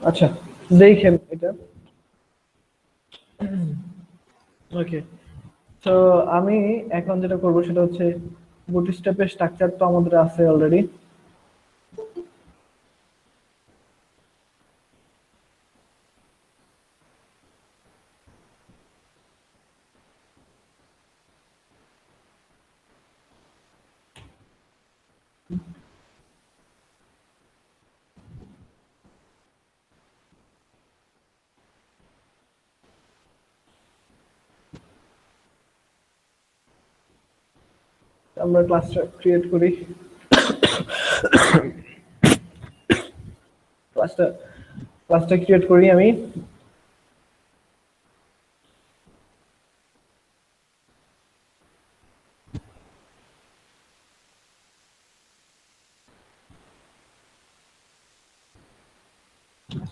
আচ্ছা, দেখেন এটা। ওকে, তো আমি এখন যেটা করবো সেটা হচ্ছে বুটস্ট্র্যাপের স্ট্রাকচার তো আমাদের আছে অলরেডি। আমরা ক্লাসটা ক্রিয়েট করি, ক্লাসটা ক্লাসটা ক্রিয়েট করি আমি।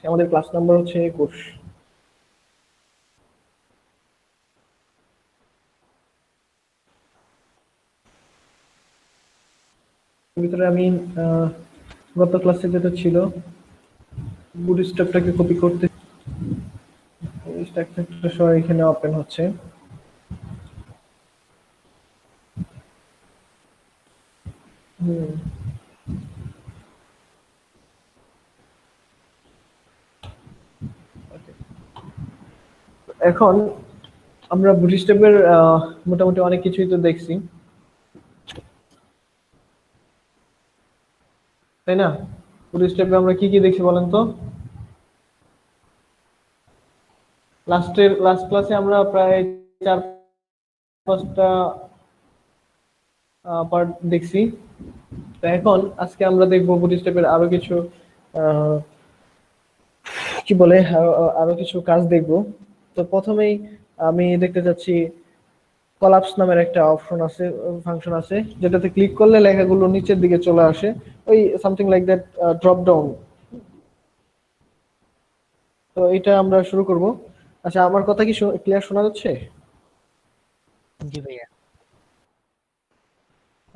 আমাদের ক্লাস নাম্বার হচ্ছে 21। ভিতরে আমি গত ক্লাসে যেটা ছিল বুটস্ট্র্যাপটাকে কপি করতে, স্ট্রাকচারটা সহ এখানে ওপেন হচ্ছে। এখন আমরা বুটস্ট্র্যাপের মোটামুটি অনেক কিছুই তো দেখছি, তাই না? বুটস্ট্র্যাপে আমরা কি কি দেখছি বলেন তো? লাস্ট ক্লাসে আমরা প্রায় 4-5টা পার্ট দেখছি। তো এখন আজকে আমরা দেখবো বুটস্ট্র্যাপের আরো কিছু আহ, কি বলে আরো আরো কিছু কাজ দেখবো। তো প্রথমেই আমি দেখতে চাচ্ছি কলাপস নামের একটা অপশন আছে, ফাংশন আছে, যেটাতে ক্লিক করলে লেখাগুলো নিচের দিকে চলে আসে, ওই something like that, drop down. তো এটা আমরা শুরু করব। আচ্ছা, আমার কথা কি ক্লিয়ার শোনা যাচ্ছে? জি ভাইয়া।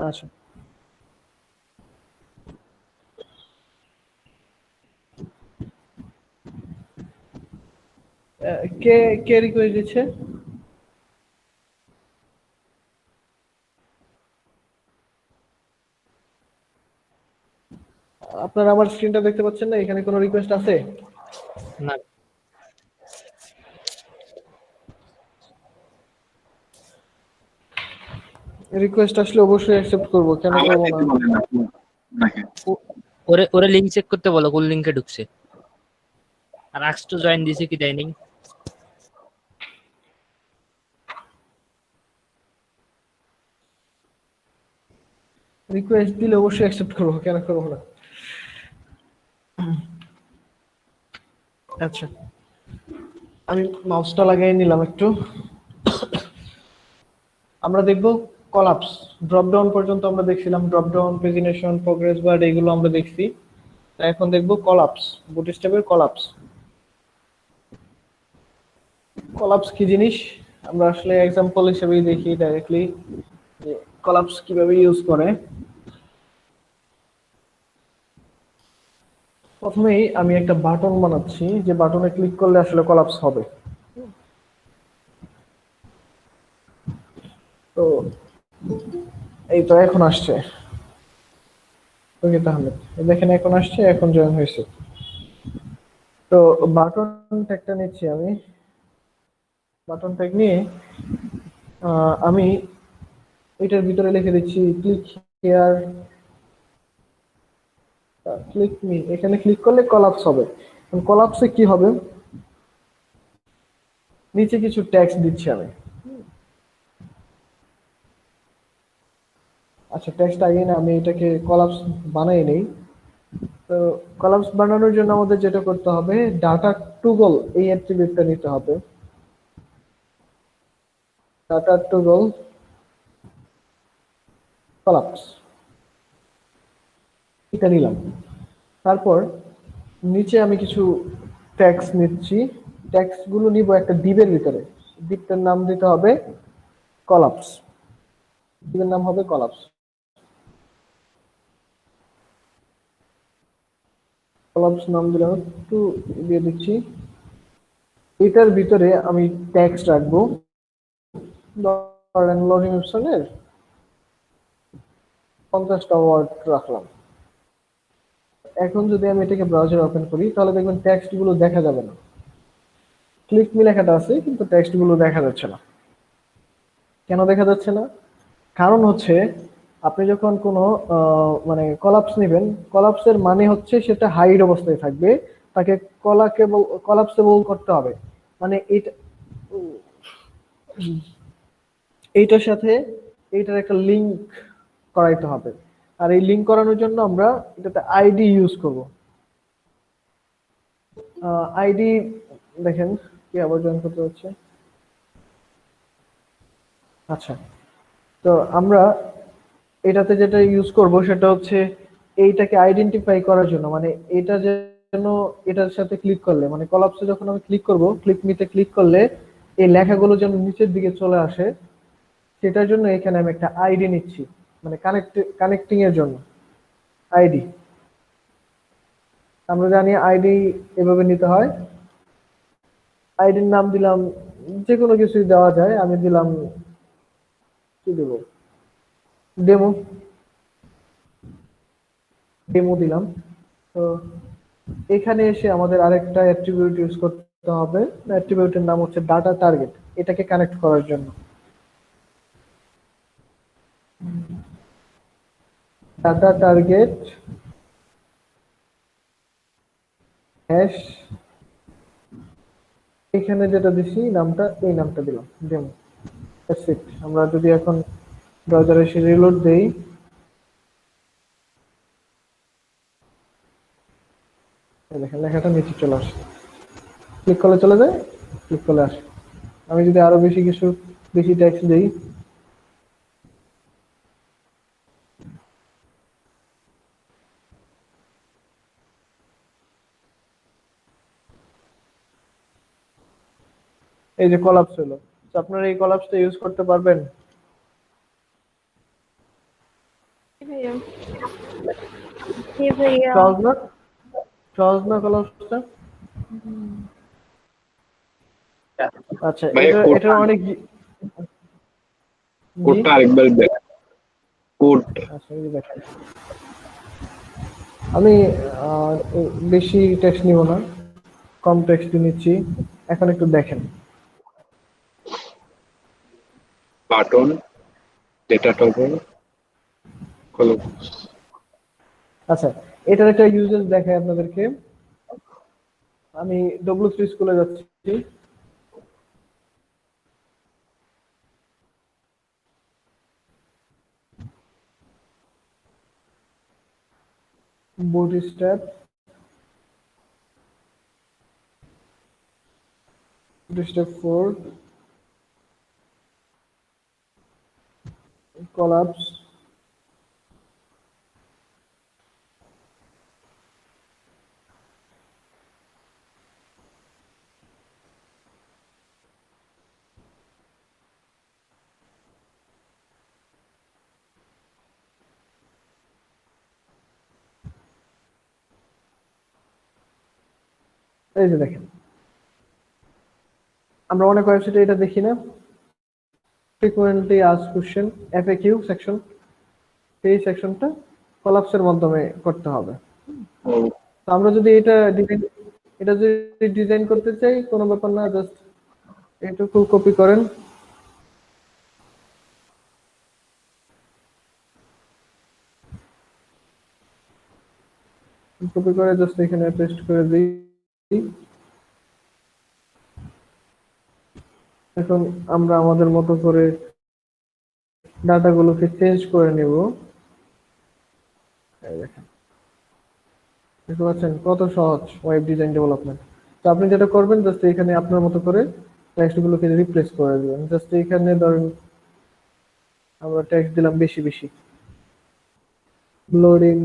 আচ্ছা, কে কে রিকোয়েস্ট দিচ্ছে? আপনারা আমার স্ক্রিনটা দেখতে পাচ্ছেন না? এখানে কোনো রিকোয়েস্ট আছে? না, রিকোয়েস্ট আসলে অবশ্যই অ্যাকসেপ্ট করব, কেন আবার করব না? দিতে বলেন আপনি নাকি? ওরে ওরে লিংক চেক করতে বলো কোন লিংকে ঢুকছে। আর আক্স টু জয়েন দিছে কি দেয়নি? রিকোয়েস্ট দিলে অবশ্যই অ্যাকসেপ্ট করব, কেন করব না? আচ্ছা, আমি মাউসটা লাগিয়ে নিলাম একটু। আমরা দেখব কলাপস। ড্রপ ডাউন পর্যন্ত আমরা দেখছিলাম, ড্রপ ডাউন, পেজিনেশন, প্রোগ্রেস বার, এগুলো আমরা দেখছি। তা এখন দেখব কলাপস, বুটস্ট্র্যাপের কলাপস। কলাপস কি জিনিস আমরা আসলে এক্সাম্পল হিসেবেই দেখি ডাইরেক্টলি যে কলাপস কিভাবে ইউজ করে। প্রথমেই আমি একটা বাটন বানাচ্ছি, যে বাটনে ক্লিক করলে আসলে কলাপস হবে। তো এই তো এখন আসছে। ওকে, তাহলে দেখেন এখন আসছে, এখন জয়েন হয়েছে। তো বাটন ট্যাগটা নিচ্ছি আমি। বাটন ট্যাগ নিয়ে আমি এটার ভিতরে লিখে দিচ্ছি ক্লিক হিয়ার, ক্লিক মি। এখানে ক্লিক করলে কলাপস হবে। কলাপসে কি হবে, নিচে কিছু ট্যাক্স দিচ্ছি আমি। আচ্ছা, ট্যাক্সটা আগে না, আমি এটাকে কলাপস বানাই নেই। তো কলাপস বানানোর জন্য আমাদের যেটা করতে হবে, ডাটা টুগল এই অ্যাট্রিবিউটটা নিতে হবে। ডাটা টুগল কলাপস, এটা নিলাম। তারপর নিচে আমি কিছু ট্যাক্স নিচ্ছি। ট্যাক্স গুলো নিব একটা ডিবের ভিতরে। ডিবটার নাম দিতে হবে কলাপস। ডিবের নাম হবে কলাপস। কলাপস নাম দিলাম, একটু দিয়ে দিচ্ছি। এটার ভিতরে আমি টেক্সট রাখবো, ধরেন লরিং অপশনের 50টা ওয়ার্ড রাখলাম। এখন যদি আমি এটাকে ব্রাউজার ওপেন করি তাহলে দেখবেন টেক্সট গুলো দেখা যাবে না। ক্লিক মি লেখাটা আছে কিন্তু টেক্সট গুলো দেখা যাচ্ছে না। কেন দেখা যাচ্ছে না? কারণ হচ্ছে আপনি যখন কোনো মানে কলাপস নেবেন, কলাপসের মানে হচ্ছে সেটা হাইড অবস্থায় থাকবে, তাকে কলাপসেবল করতে হবে। মানে এটা এইটার সাথে এইটার একটা লিংক করাইতে হবে। আর এই লিংক করানোর জন্য আমরা এটাতে আইডি ইউজ করব। আইডি দেখেন কি আবার জয়েন করতে হচ্ছে। আচ্ছা, তো আমরা এটাতে যেটা ইউজ করব সেটা হচ্ছে এইটাকে আইডেন্টিফাই করার জন্য, মানে এটা যেন এটার সাথে ক্লিক করলে, মানে কলাপসে যখন আমি ক্লিক করব, ক্লিক মিতে ক্লিক করলে এই লেখাগুলো যেন নিচের দিকে চলে আসে, সেটার জন্য এখানে আমি একটা আইডি নিচ্ছি, মানে কানেক্টিং এর জন্য আইডি। আমরা জানি আইডি এভাবে নিতে হয়। আইডির নাম দিলাম, যে কোনো কিছুই দেওয়া যায়, আমি দিলাম কি দেবো, ডেমো, ডেমো দিলাম। তো এখানে এসে আমাদের আরেকটা অ্যাট্রিবিউট ইউজ করতে হবে, অ্যাট্রিবিউটের নাম হচ্ছে ডাটা টার্গেট, এটাকে কানেক্ট করার জন্য। ডাটা টার্গেট হ্যাশ, এখানে যেটা দিছি নামটা, এই নামটা দিলাম ডেমো। That's it. আমরা যদি এখন ব্রাউজারে এসে রিলোড দেই, এই দেখেন লেখাটা নিচে চলে আসে, ক্লিক করলে চলে যায়, ক্লিক করলে আসে। আমি যদি আরো বেশি টেক্সট দেই, এই যে কলাপস হলো। তো আপনারা এই কলাপসটা ইউজ করতে পারবেন? ভাইয়া, জি ভাইয়া। সহজ না? সহজ না কলাপসটা? আচ্ছা, ভাইয়া এটা এটার কোডটা অনেক জি। কোডটা আরেকবার দেখ। কোড আচ্ছা, এই যে দেখেন আমি বেশি টেক্সট নিব না, কম টেক্সট নিচ্ছি। এখন একটু দেখেন। Button data toggle collapse. আচ্ছা, এটার একটা ইউজেস দেখাই আপনাদেরকে। আমি ডব্লিউ3 স্কুলে যাচ্ছি, বুটস্ট্র্যাপ, বুটস্ট্র্যাপ 4, কলাপস, এই যে দেখেন। আমরা অনেক ওয়েবসাইটে এটা দেখি না, frequently asked question, FAQ section, এই সেকশনটা কলাপসের মাধ্যমে করতে হবে। ও তো আমরা যদি এটা যদি ডিজাইন করতে চাই, কোনো ব্যাপার না, জাস্ট এটুকু কপি করেন, কপি করে জাস্ট এখানে পেস্ট করে দিই। এখন আমরা আমাদের মতো করে ডাটাগুলোকে চেঞ্জ করে নেব। এই দেখেন, দেখতে পাচ্ছেন কত সহজ ওয়েব ডিজাইন ডেভেলপমেন্ট। তো আপনি যেটা করবেন, জাস্ট এখানে আপনার মতো করে টেক্সটগুলোকে রিপ্লেস করে দিবেন। জাস্ট এখানে ধরেন আমরা টেক্সট দিলাম বেশি বেশি, লোডিং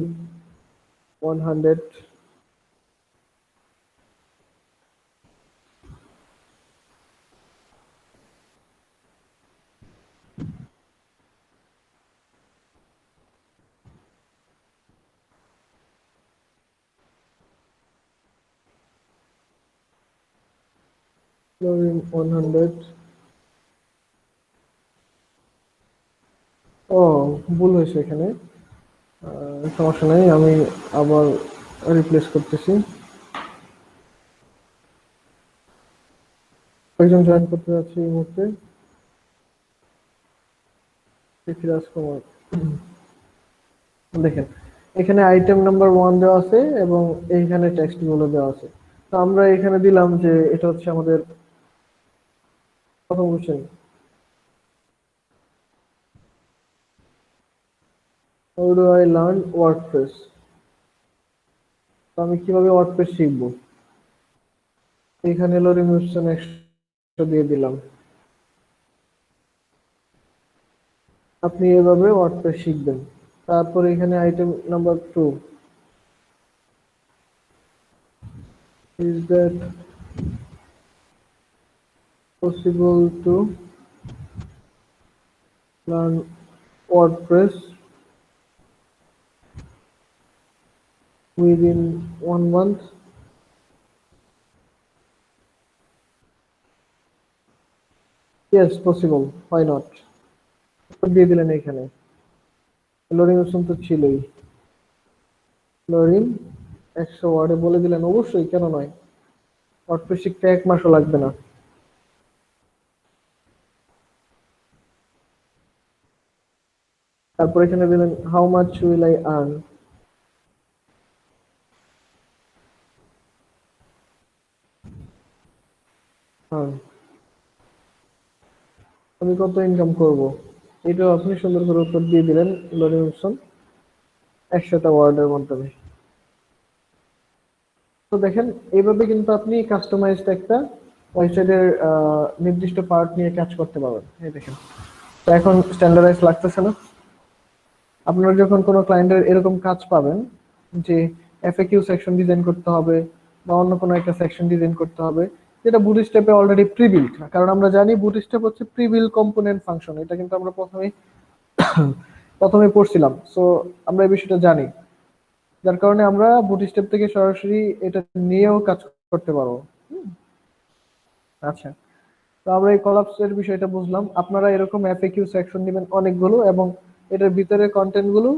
100, Chlorine 100. ও, ভুল হয়েছে এখানে। সমস্যা নেই, আমি আবার রিপ্লেস করতেছি। কয়েকজন জয়েন করতে যাচ্ছি এই মুহূর্তে। পৃথ্বীরাজ কুমার। দেখেন, এখানে আইটেম নাম্বার 1 দেওয়া আছে এবং এইখানে টেক্সট গুলো দেওয়া আছে। তো আমরা এখানে দিলাম যে এটা হচ্ছে আমাদের প্রথম question. How do I learn WordPress? তো আমি কিভাবে ওয়ার্ডপ্রেস শিখবো? এখানে লরিং অপশন 100 দিয়ে দিলাম। আপনি এভাবে ওয়ার্ডপ্রেস শিখবেন। তারপরে এখানে item number 2, is that possible to learn WordPress within 1 month? Yes, possible. Why not? দিয়ে দিলেন এখানে। লোডিং অপশন তো ছিলই। লোডিং 100 ওয়ার্ডে বলে দিলেন, অবশ্যই, কেন নয়। ওয়ার্ডপ্রেস শিখতে 1 মাসও লাগবে না। তারপর এখানে দিলেন how much will I earn. আমি কত ইনকাম করব, এটাও আপনি সুন্দর করে উত্তর দিয়ে দিলেন লোডিং অপশন 100টা ওয়ার্ডের মাধ্যমে। তো দেখেন, এইভাবে কিন্তু আপনি কাস্টমাইজড একটা ওয়েবসাইটের নির্দিষ্ট পার্ট নিয়ে কাজ করতে পারবেন। এই দেখেন, তো এখন স্ট্যান্ডার্ডাইজ লাগতেছে না? আপনারা যখন কোনো ক্লায়েন্টের এরকম কাজ পাবেন যে এফএকিউ সেকশন ডিজাইন করতে হবে বা অন্য কোনো একটা সেকশন ডিজাইন করতে হবে, যেটা বুটস্ট্র্যাপে অলরেডি প্রি-বিল্ট, কারণ আমরা জানি বুটস্ট্র্যাপ হচ্ছে প্রি-বিল্ট কম্পোনেন্ট ফাংশন। এটা কিন্তু আমরা প্রথমে পড়ছিলাম। সো আমরা এই বিষয়টা জানি, যার কারণে আমরা বুটস্ট্র্যাপ থেকে সরাসরি এটা নিয়েও কাজ করতে পারবো। আচ্ছা, তো আমরা এই কলাপসের বিষয়টা বুঝলাম। আপনারা এরকম এফএকিউ সেকশন দিবেন অনেকগুলো এবং এটার ভিতরে কন্টেন্ট গুলো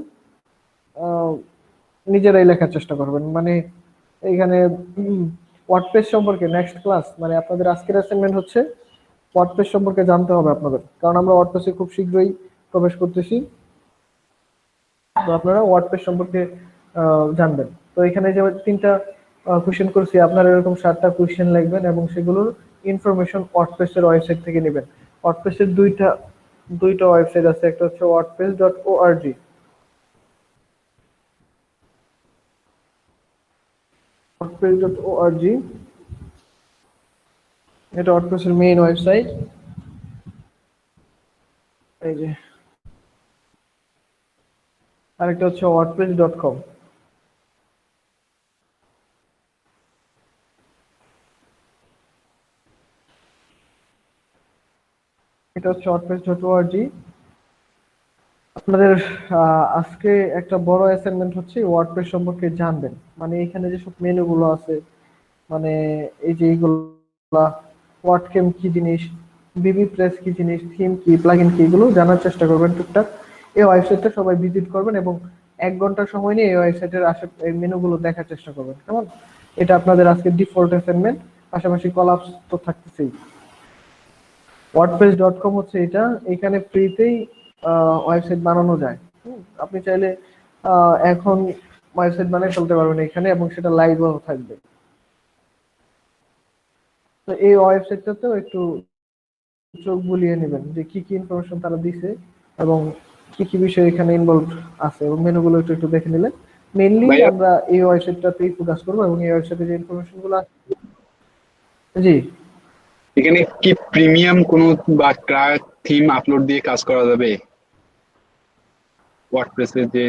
নিজেরাই লেখার চেষ্টা করবেন। মানে এইখানে ওয়ার্ডপ্রেস সম্পর্কে নেক্সট ক্লাস, মানে আপনাদের আজকের অ্যাসাইনমেন্ট হচ্ছে ওয়ার্ডপ্রেস সম্পর্কে জানতে হবে আপনাদের, কারণ আমরা ওয়ার্ডপ্রেসে খুব শীঘ্রই প্রবেশ করতেছি। তো আপনারা ওয়ার্ডপ্রেস সম্পর্কে জানবেন। তো এখানে যে 3টা কোশ্চেন করছি, আপনারা এরকম 7টা কোশ্চেন লিখবেন এবং সেগুলোর ইনফরমেশন ওয়ার্ডপ্রেসের ওয়েবসাইট থেকে নেবেন। ওয়ার্ডপ্রেসের দুইটা ওয়েবসাইট আছে, একটা হচ্ছে wordpress.org, wordpress.org, এটা ওয়ার্ডপ্রেসের মেইন ওয়েবসাইট। এই যে আরেকটা হচ্ছে wordpress.com। এটা হচ্ছে wordpress.org। আপনাদের আজকে একটা বড় অ্যাসাইনমেন্ট হচ্ছে ওয়ার্ডপ্রেস সম্পর্কে জানবেন। মানে এখানে যেসব মেনুগুলো আছে, মানে এই যে এইগুলা, ওয়ার্ডকেম কি জিনিস, বিবি প্রেস কি জিনিস, থিম কি, প্লাগইন কি, এগুলো জানার চেষ্টা করবেন টুকটাক। এই ওয়েবসাইটটা সবাই ভিজিট করবেন এবং 1 ঘন্টা সময় নিয়ে এই ওয়েবসাইটের এই মেনুগুলো দেখার চেষ্টা করবেন, কেমন? এটা আপনাদের আজকে ডিফল্ট অ্যাসাইনমেন্ট, পাশাপাশি কলাপস তো থাকতেছেই। wordpress.com হচ্ছে এটা, এখানে ফ্রিতেই ওয়েবসাইট বানানো যায়। আপনি চাইলে এখন ওয়েবসাইট বানিয়ে ফেলতে পারবেন এখানে এবং সেটা লাইভও থাকবে। তো এই ওয়েবসাইটটাতেও একটু চোখ বুলিয়ে নেবেন যে কি কি ইনফরমেশন তারা দিছে এবং কি কি বিষয় এখানে ইনভলভ আছে, এবং মেনুগুলো একটু একটু দেখে নিলেন। মেইনলি ভাইয়া, আমরা এই ওয়েবসাইটটাতেই ফোকাস করবো এবং এই ওয়েবসাইটে যে ইনফরমেশন গুলো আছে। জি, এখানে কি প্রিমিয়াম কোনো বা ক্রাক থিম আপলোড দিয়ে কাজ করা যাবে ওয়ার্ডপ্রেসে? যে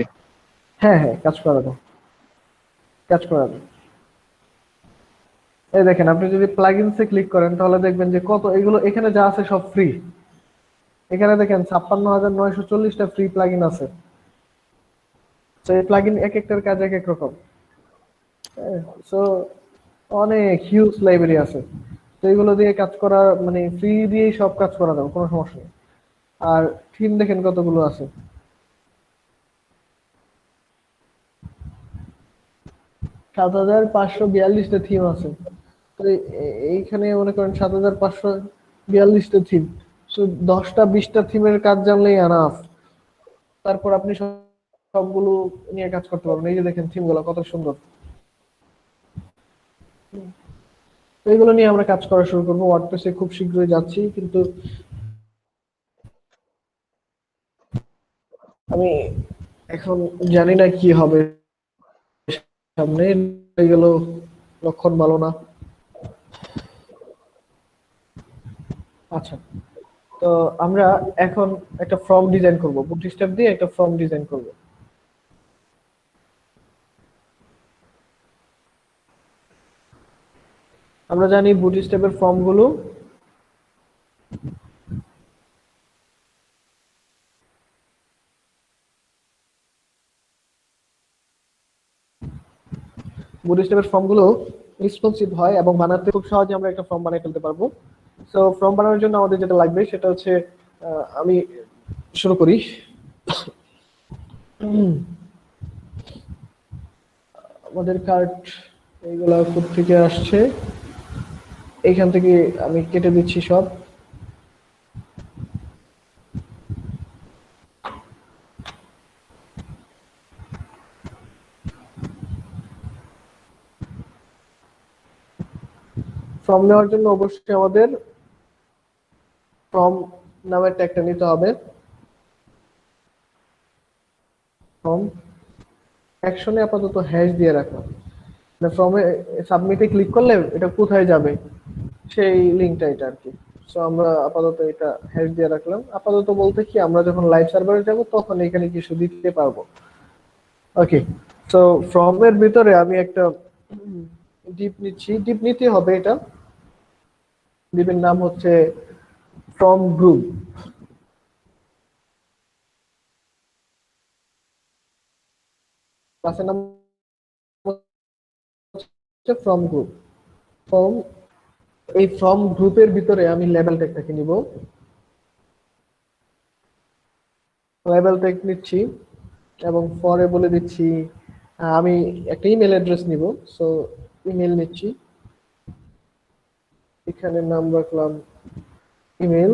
হ্যাঁ হ্যাঁ, কাজ করাবো। এই দেখেন, আপনি যদি প্লাগইনসে ক্লিক করেন তাহলে দেখবেন যে কত এগুলো এখানে যা আছে সব ফ্রি। এখানে দেখেন 56,940টা ফ্রি প্লাগইন আছে। তো এই প্লাগইন এক একটার কাজ এক এক রকম। সো অনেক হিউজ লাইব্রেরি আছে। তো এগুলো দিয়ে কাজ করা মানে ফ্রি দিয়েই সব কাজ করা যাবে, কোনো সমস্যা নেই। আর থিম দেখেন কতগুলো আছে, 7,542টা থিম আছে। তো এইখানে মনে করেন 7,542টা থিম, তো 10টা 20টা থিমের কাজ জানলেই আনাফ। তারপর আপনি সবগুলো নিয়ে কাজ করতে পারবেন। এই যে দেখেন থিম গুলো কত সুন্দর। তো এগুলো নিয়ে আমরা কাজ করা শুরু করবো, ওয়ার্ডপ্রেসে খুব শীঘ্রই যাচ্ছি। কিন্তু আমি এখন জানি না কি হবে সামনে, এগুলো লক্ষণ ভালো না। আচ্ছা, তো আমরা এখন একটা ফর্ম ডিজাইন করব, বুটস্ট্র্যাপ দিয়ে একটা ফর্ম ডিজাইন করব। আমরা জানি বুটস্ট্র্যাপের ফর্ম গুলো বুটস্ট্র্যাপের ফর্ম গুলো রেসপন্সিভ হয় এবং বানাতে খুব সহজে আমরা একটা ফর্ম বানিয়ে ফেলতে পারবো। সো ফর্ম বানানোর জন্য আমাদের যেটা লাগবে সেটা হচ্ছে, আমি শুরু করি। আমাদের কার্ড এইগুলা থেকে আসছে, এইখান থেকে আমি কেটে দিচ্ছি সব। ফর্ম নেওয়ার জন্য অবশ্যই আমাদের ফর্ম নামের ট্যাগটা নিতে হবে। ফর্ম অ্যাকশনে আপাতত হ্যাশ দিয়ে রাখলাম, মানে ফর্মে সাবমিটে ক্লিক করলে এটা কোথায় যাবে সেই লিঙ্কটা এটা আর কি। সো আমরা আপাতত এটা হ্যাশ দিয়ে রাখলাম। আপাতত বলতে কি, আমরা যখন লাইভ সার্ভারে যাব তখন এখানে কিছু দিতে পারবো। ওকে, সো ফর্মের ভিতরে আমি একটা ডিপ নিচ্ছি, ডিপ নিতে হবে। এটা ডিপের নাম হচ্ছে ফ্রম গ্রুপ। ক্লাসের নাম হচ্ছে ফ্রম গ্রুপ। ফর্ম, এই ফ্রম গ্রুপের ভিতরে আমি লেভেল ট্যাগটাকে নিব। লেভেল ট্যাগ নিচ্ছি এবং পরে বলে দিচ্ছি আমি একটা ইমেল অ্যাড্রেস নিব। সো ইমেল নিচ্ছি, এখানে নাম রাখলাম ইমেল।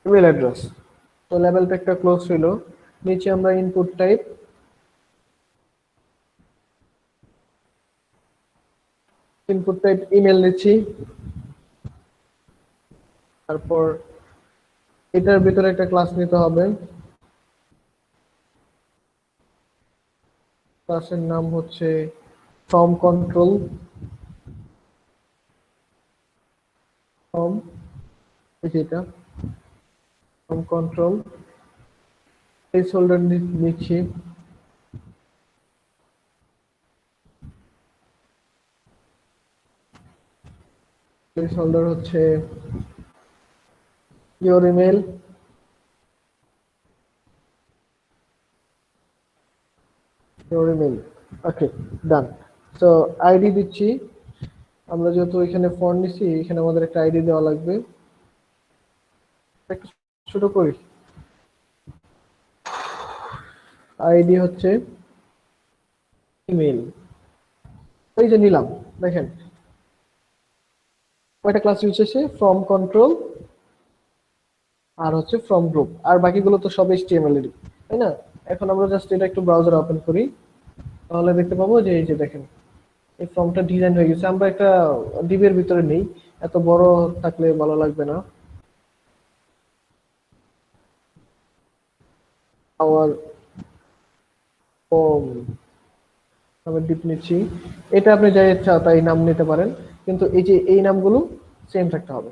Email address. তো লেভেল ট্যাগটা ক্লোজ ছিল। নিচে আমরা input type, input type email নিচ্ছি। তারপর এটার ভিতরে একটা ক্লাস নিতে হবে, ক্লাসের নাম হচ্ছে ফর্ম কন্ট্রোল। ফর্ম, এটা ফর্ম কন্ট্রোল। প্লেস হোল্ডার নিচ্ছি, প্লেস হোল্ডার হচ্ছে your email. Your email, okay, done. So ID দিচ্ছি, আমরা যেহেতু এখানে ফন্ট নিছি এখানে আমাদের একটা আইডি দেওয়া লাগবে। একটু ছোট করি, আইডি হচ্ছে ইমেল। এই যে নিলাম, দেখেন কয়টা ক্লাস ইউজ হয়েছে, ফ্রম কন্ট্রোল আর হচ্ছে ফ্রম গ্রুপ, আর বাকিগুলো তো সব HTML এর, তাই না? এখন আমরা জাস্ট এটা একটু ব্রাউজার ওপেন করি, তাহলে দেখতে পাবো যে এই যে দেখেন এই ফর্মটা ডিজাইন হয়ে গেছে। আমরা একটা ডিবের ভিতরে নেই, এত বড় থাকলে ভালো লাগবে না। আওয়ার ফর্ম, আমি ডিপ নিচ্ছি। এটা আপনি যা ইচ্ছা তাই নাম নিতে পারেন, কিন্তু এই যে এই নামগুলো সেম থাকতে হবে।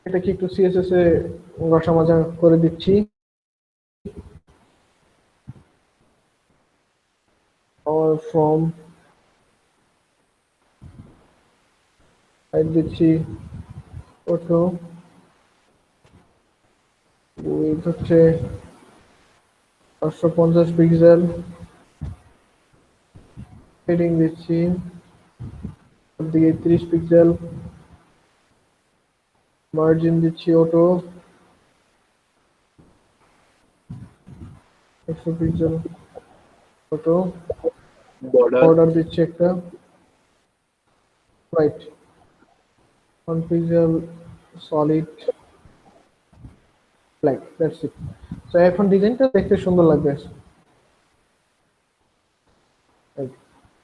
এটা কি একটু CSS এ ঘষা মাজা করে দিচ্ছি। আওয়ার ফর্ম দিচ্ছি ফটো, উইথ হচ্ছে 550 পিক্সেল, হেডিং দিচ্ছি দিকে 30 পিক্সেল, মার্জিন দিচ্ছি auto 100 pixel auto, border border দিচ্ছি একটা, right 1 pixel solid black, that's it. তো এখন ডিজাইনটা দেখতে সুন্দর লাগবে।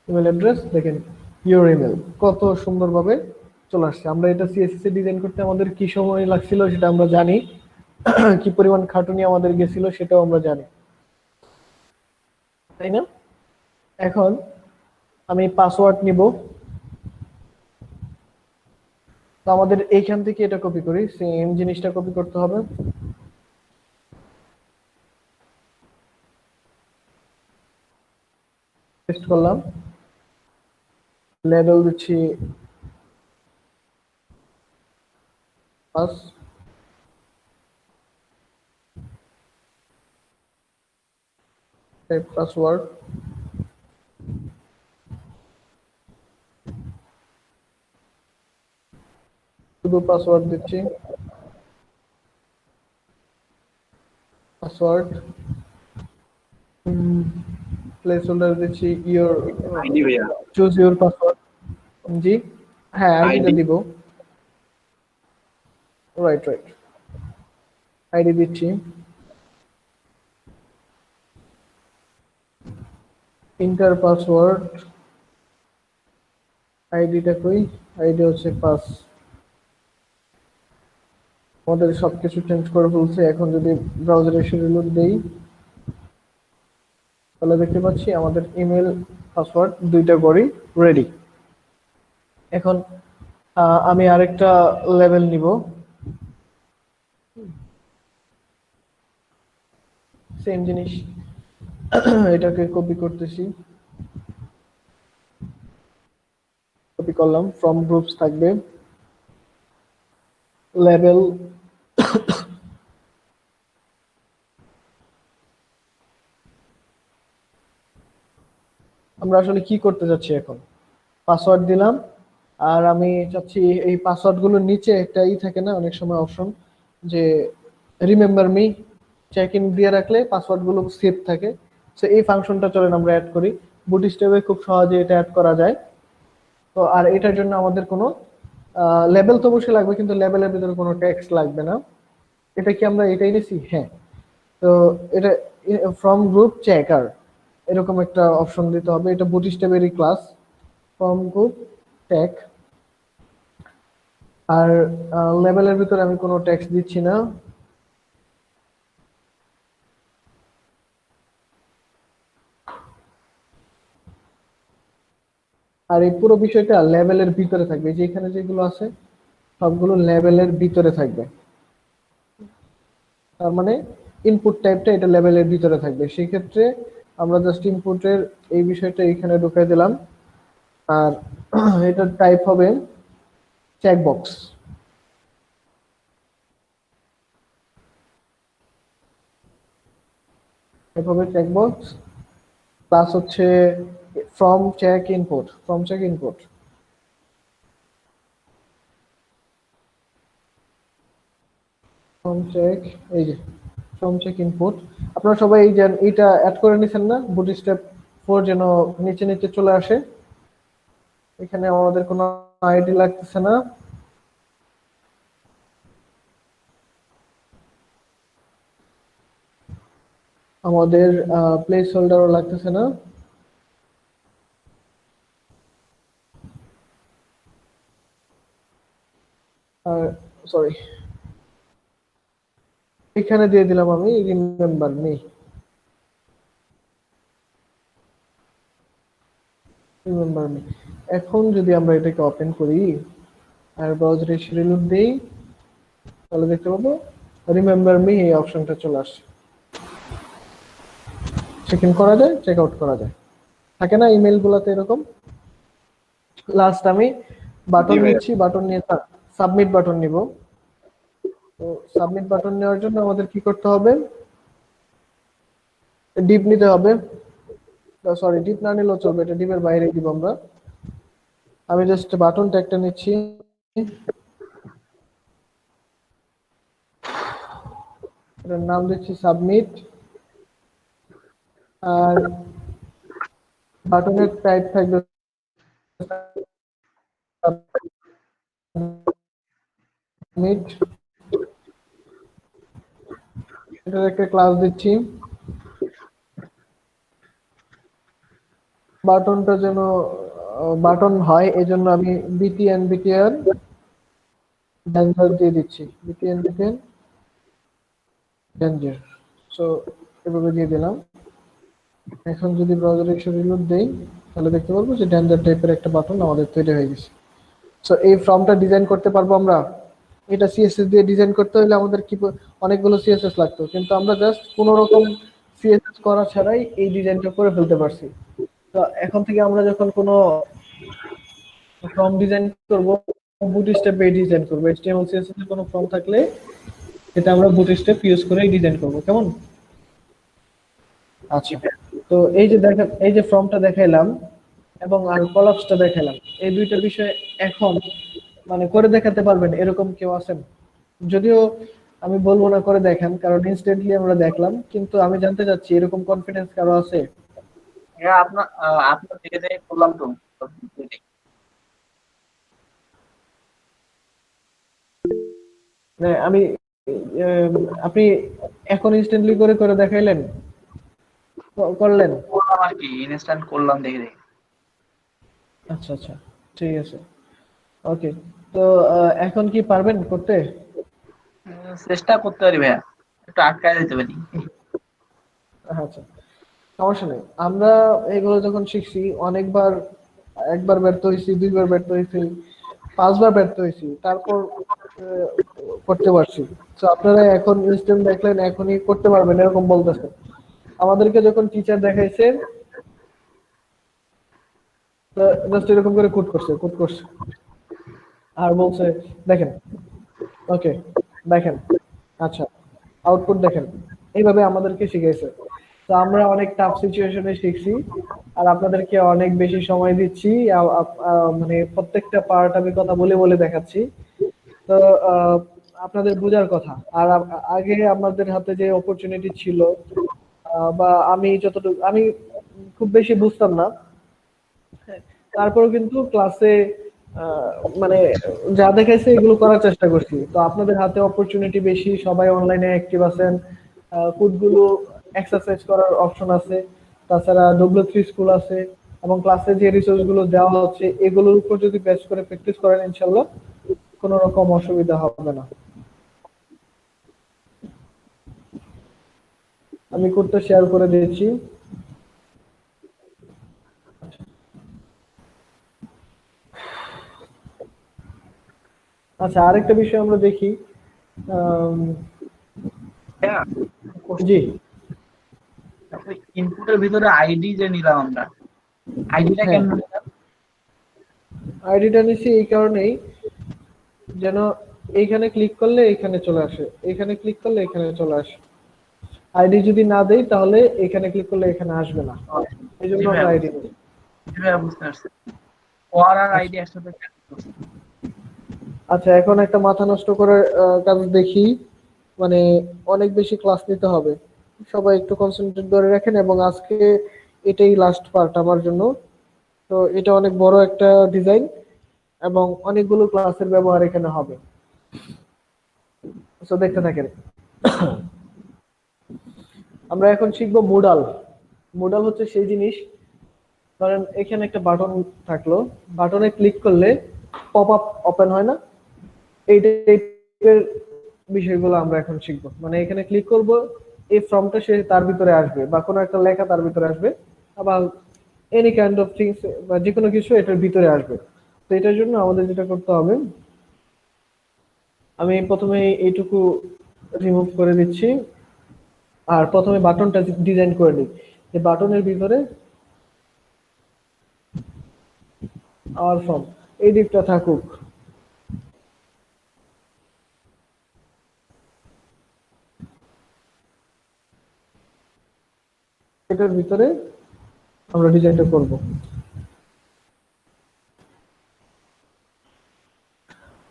ইমেল অ্যাড্রেস দেখেন, ইউর ইমেল কত সুন্দরভাবে চলে আসছে। আমরা এটা সিএসএস এ ডিজাইন করতে আমাদের কি সময় লাগছিল সেটা আমরা জানি, কি পরিমাণ খাটুনি আমাদের গেছিল সেটাও আমরা জানি, তাই না? এখন আমি পাসওয়ার্ড নিব, তো আমাদের এইখান থেকে এটা কপি করি, সেম জিনিসটা কপি করতে হবে। পেস্ট করলাম, লেবেল দিচ্ছি পাস, পাসওয়ার্ড, শুধু পাসওয়ার্ড দিচ্ছি, পাসওয়ার্ড, প্লেস হোল্ডার দিচ্ছি ইওর, আইডি ভাইয়া, চুজ ইওর পাসওয়ার্ড। জি হ্যাঁ আইডিটা ID দিব, রাইট রাইট, আইডি দিচ্ছি, ইন্টার পাসওয়ার্ড, আইডিটা কই, আইডি হচ্ছে পাস। আমাদের সবকিছু চেঞ্জ করে ফেলছে। এখন যদি ব্রাউজারে এসে রিলোড দেই তাহলে দেখতে পাচ্ছি আমাদের ইমেল পাসওয়ার্ড দুইটা করেই রেডি। এখন আমি আরেকটা লেভেল নিব, সেম জিনিস, এটাকে কপি করতেছি, কপি করলাম, ফ্রম গ্রুপস থাকবে, লেভেল আমরা আসলে কি করতে যাচ্ছি এখন, পাসওয়ার্ড দিলাম, আর আমি চাচ্ছি এই পাসওয়ার্ড গুলোর নিচে একটা থাকে না অনেক সময় অপশন, যে রিমেম্বার মি, চেক ইন দিয়ে রাখলে পাসওয়ার্ড গুলো সেভ থাকে। তো এই ফাংশনটা চলেন আমরা অ্যাড করি, বুটস্ট্র্যাপে খুব সহজে এটা অ্যাড করা যায়। তো আর এটার জন্য আমাদের কোনো লেবেল তো অবশ্যই লাগবে, কিন্তু লেবেলের ভিতরে কোনো টেক্সট লাগবে না। এটা কি আমরা এটাই নিছি? হ্যাঁ। তো এটা ফ্রম গ্রুপ চেকার এরকম একটা অপশন দিতে হবে, এটা বুটস্ট্র্যাপেরই ক্লাস, ফ্রম গ্রুপ ট্যাগ। আর লেবেলের ভিতরে আমি কোনো টেক্সট দিচ্ছি না, আর এই পুরো বিষয়টা লেভেলের ভিতরে থাকবে, যে এখানে যেগুলো আছে সবগুলো লেভেলের ভিতরে থাকবে। তার মানে ইনপুট টাইপটা এটা লেভেলের ভিতরে থাকবে। সেই ক্ষেত্রে আমরা জাস্ট ইনপুটের এই বিষয়টা এখানে ঢুকাই দিলাম, আর এটার টাইপ হবে চেকবক্স। টাইপ হবে চেকবক্স, প্লাস হচ্ছে form check input, form check input, form check, এই যে ফ্রম চেক ইনপুট। আপনারা সবাই এই যে এইটা অ্যাড করে নিছেন না, বুটস্ট্র্যাপ 4 যেন নিচে নিচে চলে আসে। এখানে আমাদের কোনো আইডি লাগতেছে না, আমাদের প্লেস হোল্ডারও লাগতেছে না। সরি, এখানে দিয়ে দিলাম আমি রিমেম্বার মি, রিমেম্বার মি। এখন যদি আমরা এটাকে ওপেন করি আর ব্রাউজারে রিলোড দেই তাহলে দেখতে পাবো রিমেম্বার মি এই অপশনটা চলে আসছে। চেক ইন করা যায়, চেক আউট করা যায়, থাকে না ইমেল গুলাতে এরকম। লাস্ট আমি বাটন নিচ্ছি, বাটন নিয়ে সাবমিট বাটন নিব। তো সাবমিট বাটন নেওয়ার জন্য আমাদের কি করতে হবে, ডিপ নিতে হবে, সরি ডিপ না নিলেও চলবে, এটা ডিপের বাইরে দিব আমরা। আমি জাস্ট বাটন ট্যাগটা নিচ্ছি, এটার নাম দিচ্ছি সাবমিট। আর বাটনের টাইপ থাকবে সাবমিট, এটার একটা ক্লাস দিচ্ছি। বাটনটা যেন বাটন হয় এই জন্য আমি বিটিএন বিটিএন ড্যাঞ্জার দিয়ে দিচ্ছি, বিটিএন বিটিএন ড্যাঞ্জার। সো এভাবে দিয়ে দিলাম। এখন যদি ব্রাউজারে এসে রিলোড দেই তাহলে দেখতে পারবো যে ড্যাঞ্জার টাইপের একটা বাটন আমাদের তৈরি হয়ে গেছে। সো এই ফর্মটা ডিজাইন করতে পারবো আমরা। এটা সিএসএস দিয়ে ডিজাইন করতে হলে আমাদের কি অনেকগুলো সিএসএস লাগতো, কিন্তু আমরা জাস্ট কোনো রকম সিএসএস করা ছাড়াই এই ডিজাইনটা করে ফেলতে পারছি। তো এখন থেকে আমরা যখন কোনো ফর্ম ডিজাইন করব, বুটস্ট্র্যাপে ডিজাইন করব। এইচটিএমএল সিএসএস এর কোনো ফর্ম থাকলে এটা আমরা বুটস্ট্র্যাপ ইউজ করে ডিজাইন করব, কেমন? আচ্ছা, তো এই যে দেখেন, এই যে ফর্মটা দেখাইলাম এবং আর কলাপসটা দেখাইলাম, এই দুইটা বিষয় এখন মানে করে দেখাতে পারবেন এরকম কেউ আছেন? যদিও আমি বলবো না করে দেখেন, কারণ ইনস্ট্যান্টলি আমরা দেখলাম, কিন্তু আমি জানতে চাচ্ছি এরকম কনফিডেন্স কারো আছে? হ্যাঁ, আপনার থেকে দেখে করলাম তো। মানে আমি আপনি এখন ইনস্ট্যান্টলি করে করে দেখাইলেন, করলেন? করলাম আর কি, ইনস্ট্যান্ট করলাম দেখে দেখে। আচ্ছা আচ্ছা, ঠিক আছে, ওকে। তো এখন কি পারবেন করতে? চেষ্টা করতে পারি ভাইয়া, একটু আটকায় দিতে পারি। আচ্ছা, সমস্যা নেই। আমরা এগুলো যখন শিখছি অনেকবার, একবার ব্যর্থ হয়েছি, দুইবার ব্যর্থ হয়েছি, পাঁচবার ব্যর্থ হয়েছি, তারপর আহ, করতে পারছি। তো আপনারা এখন ইনস্ট্যান্ট দেখলেন এখনই করতে পারবেন এরকম বলতেছেন। আমাদেরকে যখন টিচার দেখাইছে জাস্ট এরকম করে কোড করছে আর বলছে দেখেন, ওকে দেখেন, আচ্ছা আউটপুট দেখেন, এইভাবে আমাদেরকে শিখাইছে। তো আমরা অনেক টাফ সিচুয়েশনে শিখছি, আর আপনাদেরকে অনেক বেশি সময় দিচ্ছি। মানে প্রত্যেকটা পার্ট আমি কথা বলে বলে দেখাচ্ছি। তো আপনাদের বোঝার কথা। আর আগে আমাদের হাতে যে অপরচুনিটি ছিল, বা আমি যতটুকু আমি খুব বেশি বুঝতাম না, তারপরেও কিন্তু ক্লাসে মানে যা দেখাইছে এগুলো করার চেষ্টা করছি। তো আপনাদের হাতে অপরচুনিটি বেশি, সবাই অনলাইনে অ্যাক্টিভ আছেন, কোডগুলো এক্সারসাইজ করার অপশন আছে, তাছাড়া W3 স্কুল আছে, এবং ক্লাসে যে রিসোর্স গুলো দেওয়া হচ্ছে এগুলোর উপর যদি বেস করে প্র্যাকটিস করেন ইনশাল্লাহ কোনো রকম অসুবিধা হবে না। আমি কোডটা শেয়ার করে দিয়েছি। আচ্ছা, আরেকটা বিষয় আমরা দেখি। আম, হ্যাঁ, জি, ইনপুটের ভিতরে আইডি যে নিলাম আমরা, আইডিটা হ্যাঁ, কেমন নিলাম? আইডিটা নিচ্ছি এই কারণেই যেন এইখানে ক্লিক করলে এখানে চলে আসে, এখানে ক্লিক করলে এখানে চলে আসে। আইডি যদি না দেই তাহলে এখানে ক্লিক করলে এখানে আসবে না, এই জন্য জি আমরা ভাইয়া, আইডি নিই। জি ভাইয়া, বুঝতে পারছি। ওয়ার আর আচ্ছা আইডি একসাথে check করছি। আচ্ছা, এখন একটা মাথা নষ্ট করার কাজ দেখি, মানে অনেক বেশি ক্লাস নিতে হবে, সবাই একটু কনসেন্ট্রেট ধরে রাখেন। এবং আজকে এটাই লাস্ট পার্ট আমার জন্য। তো এটা অনেক বড় একটা ডিজাইন এবং অনেকগুলো ক্লাসের ব্যবহার এখানে হবে। তো দেখতে থাকেন। আমরা এখন শিখবো মুডাল। মুডাল হচ্ছে সেই জিনিস, ধরেন এখানে একটা বাটন থাকলো, বাটনে ক্লিক করলে পপ আপ ওপেন হয় না, এই টাইপের বিষয়গুলো আমরা এখন শিখবো। মানে এখানে ক্লিক করব, এই ফর্মটা সে তার ভিতরে আসবে, বা কোনো একটা লেখা তার ভিতরে আসবে, আবার এনি কাইন্ড অফ থিংস বা যে কোনো কিছু এটার ভিতরে আসবে। তো এটার জন্য আমাদের যেটা করতে হবে, আমি প্রথমে এইটুকু রিমুভ করে দিচ্ছি। আর প্রথমে বাটনটা ডিজাইন করে নিই, যে বাটনের ভিতরে আওয়ার ফর্ম এই দিকটা থাকুক। এটার ভিতরে আমরা ডিজাইনটা করব।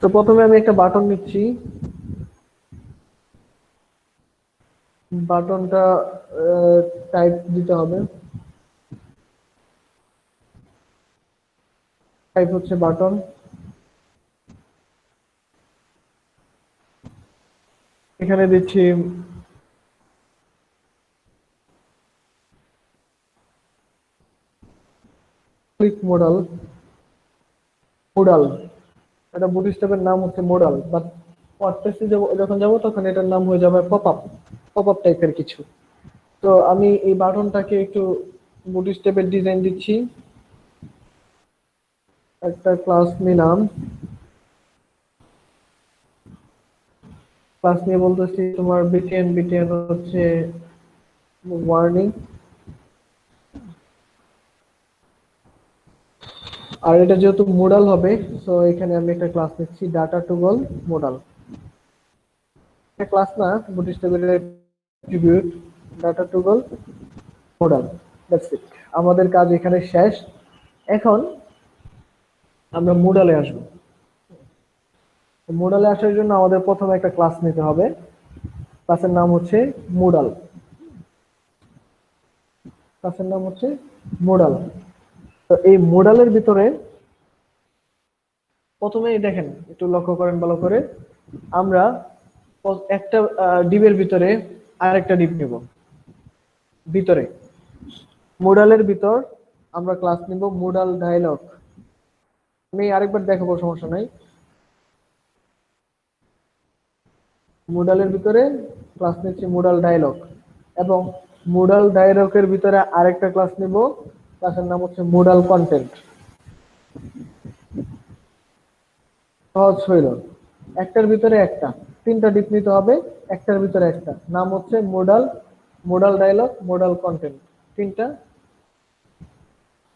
তো প্রথমে আমি একটা বাটন নিচ্ছি, বাটনটা টাইপ দিতে হবে, টাইপ হচ্ছে বাটন। এখানে দিচ্ছি ক্লিক মডেল, মোডাল, এটা বুটস্ট্র্যাপের নাম হচ্ছে মোডাল, বাট ওয়ার্ডপ্রেসে যখন যাব তখন এটার নাম হয়ে যাবে পপআপ, পপআপ টাইপের কিছু। তো আমি এই বাটনটাকে একটু বুটস্ট্র্যাপের ডিজাইন দিচ্ছি, একটা ক্লাস নিলাম, ক্লাস নিয়ে বলতেছি তোমার বিটিএন, বিটিএন হচ্ছে ওয়ার্নিং, আর এটা যেহেতু মোডাল হবে সো এখানে আমি একটা ক্লাস নিচ্ছি ডাটা টুগল মোডাল। এটা ক্লাস না, বুটস্ট্র্যাপের attribute data toggle modal, that's it. আমাদের কাজ এখানে শেষ। এখন আমরা মোডালে আসবো। মোডালে আসার জন্য আমাদের প্রথমে একটা ক্লাস নিতে হবে, ক্লাসের নাম হচ্ছে মোডাল, ক্লাসের নাম হচ্ছে মোডাল। তো এই মোডালের ভিতরে প্রথমেই দেখেন, একটু লক্ষ্য করেন ভালো করে, আমরা একটা ডিবের ভিতরে আরেকটা ডিপ নেব, ভিতরে মোডালের ভিতর আমরা ক্লাস নিব মোডাল ডায়লগ। আমি আরেকবার দেখাবো, সমস্যা নাই। মোডালের ভিতরে ক্লাস নিচ্ছি মোডাল ডায়লগ, এবং মোডাল ডায়লগের ভিতরে আরেকটা ক্লাস নিব, ক্লাসের নাম হচ্ছে মোডাল কন্টেন্ট। সহজ হইল, একটার ভিতরে একটা, তিনটা ডিপ নিতে হবে, একটার ভিতরে একটা, নাম হচ্ছে modal, modal dialog, modal content, তিনটা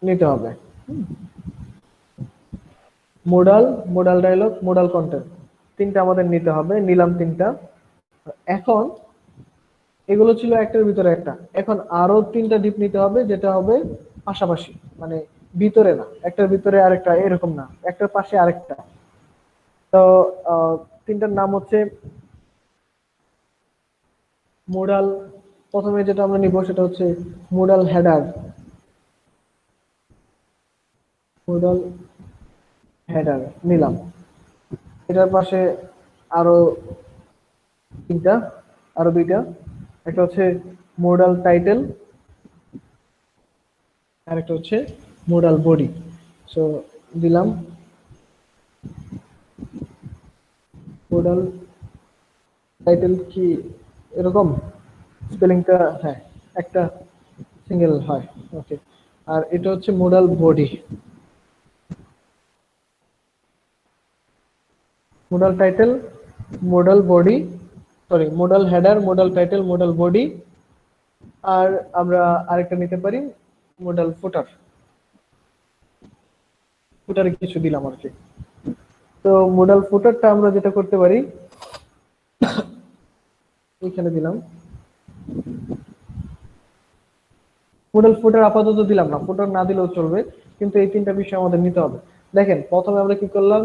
নিতে হবে। Modal, modal dialog, modal content, তিনটা আমাদের নিতে হবে, নিলাম তিনটা। এখন এগুলো ছিল একটার ভিতরে একটা, এখন আরো তিনটা ডিপ নিতে হবে, যেটা হবে পাশাপাশি, মানে ভিতরে না, একটার ভিতরে আরেকটা এরকম না, একটার পাশে আরেকটা। তো তিনটার নাম হচ্ছে মোডাল, প্রথমে যেটা আমরা নিব সেটা হচ্ছে মোডাল হেডার, মোডাল হেডার নিলাম। এটার পাশে আরো তিনটা, আরো দুইটা, একটা হচ্ছে মোডাল টাইটেল, আর একটা হচ্ছে মোডাল বডি। সো দিলাম মোডাল টাইটেল, কি এরকম স্পেলিংটা? হ্যাঁ, একটা সিঙ্গেল হয়, ওকে। আর এটা হচ্ছে modal body, modal title, modal body, sorry modal header, modal title, modal body. আর আমরা আরেকটা নিতে পারি মোডাল ফুটার, ফুটারে কিছু দিলাম আর কি। তো মোডাল ফুটারটা আমরা যেটা করতে পারি, এইখানে দিলাম মোডাল ফুটার, আপাতত দিলাম না, ফুটার না দিলেও চলবে, কিন্তু এই তিনটা বিষয় আমাদের নিতে হবে। দেখেন প্রথমে আমরা কি করলাম,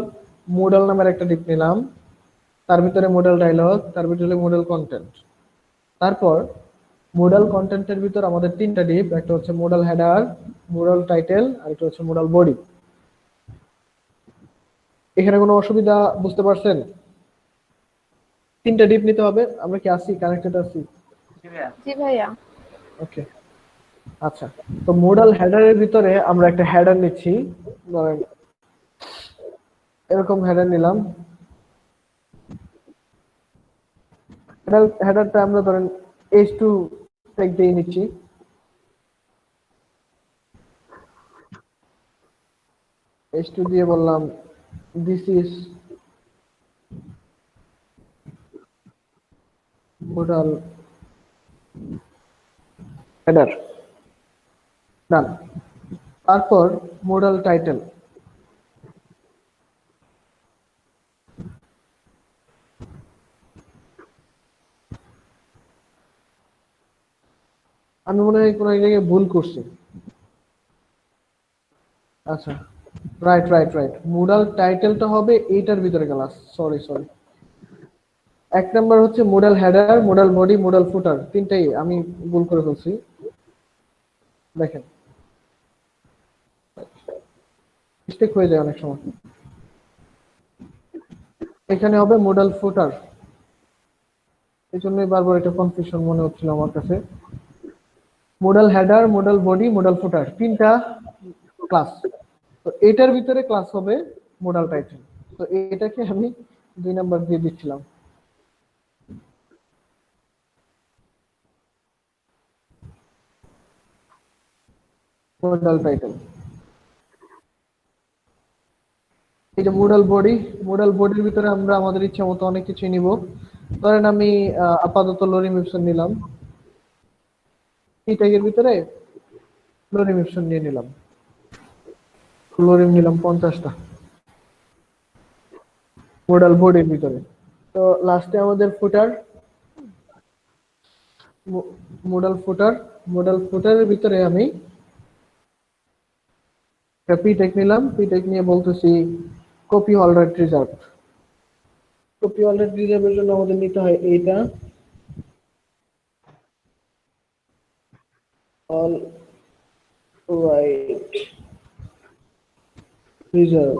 মোডাল নামের একটা ডিপ নিলাম, তার ভিতরে মোডাল ডায়লগ, তার ভিতরে মোডাল কন্টেন্ট, তারপর মোডাল কন্টেন্টের ভিতর আমাদের তিনটা ডিপ, একটা হচ্ছে মোডাল হেডার, মোডাল টাইটেল, আর একটা হচ্ছে মোডাল বডি। এখানে কোনো অসুবিধা বুঝতে পারছেন? তিনটা ডিপ নিতে হবে, আমরা কি আসি, কানেক্টেড আছি? জি ভাইয়া। জি ভাইয়া। ওকে, আচ্ছা। তো মোডাল হেডারের ভিতরে আমরা একটা হেডার নিচ্ছি, ধরেন এরকম হেডার নিলাম। হেডারটা আমরা ধরেন H2 ট্যাগ দিয়ে নিচ্ছি, H2 দিয়ে বললাম দিস ইজ মোডাল হেডার, ডান। তারপর মোডাল টাইটেল, আমি মনে হয় কোনো এক জায়গায় ভুল করছি। আচ্ছা, রাইট রাইট রাইট, মুডাল টাইটেলটা হবে এইটার ভিতরে ক্লাস, সরি সরি। এক নাম্বার হচ্ছে modal header, modal body, modal footer, তিনটাই আমি ভুল করে ফেলছি। দেখেন মিস্টেক হয়ে যায় অনেক সময়। এখানে হবে মোডাল ফুটার, এই জন্যই বারবার এটা কনফিউশন মনে হচ্ছিল আমার কাছে। Modal header, modal body, modal footer, তিনটা ক্লাস। তো এটার ভিতরে ক্লাস হবে মোডাল টাইটেল। তো এটাকে আমি 2 নাম্বার দিয়ে দিচ্ছিলাম। Modal title. এই যে মোডাল বডি, মোডাল বডির ভিতরে আমরা আমাদের ইচ্ছা মতো অনেক কিছু নিব। ধরেন আমি আপাতত লোরিম ইপসন নিলাম, এই ট্যাগের ভিতরে লোরিম ইপসন নিয়ে নিলাম, লোরিম নিলাম 50টা মোডাল বডির ভিতরে। তো লাস্টে আমাদের ফুটার, মোডাল ফুটার, মোডাল ফুটারের ভিতরে আমি পি টেক নিলাম, পি টেক নিয়ে বলতেছি copy alright reserve. Copy alright রিজার্ভের জন্য আমাদের নিতে হয় এইটা, all right reserve.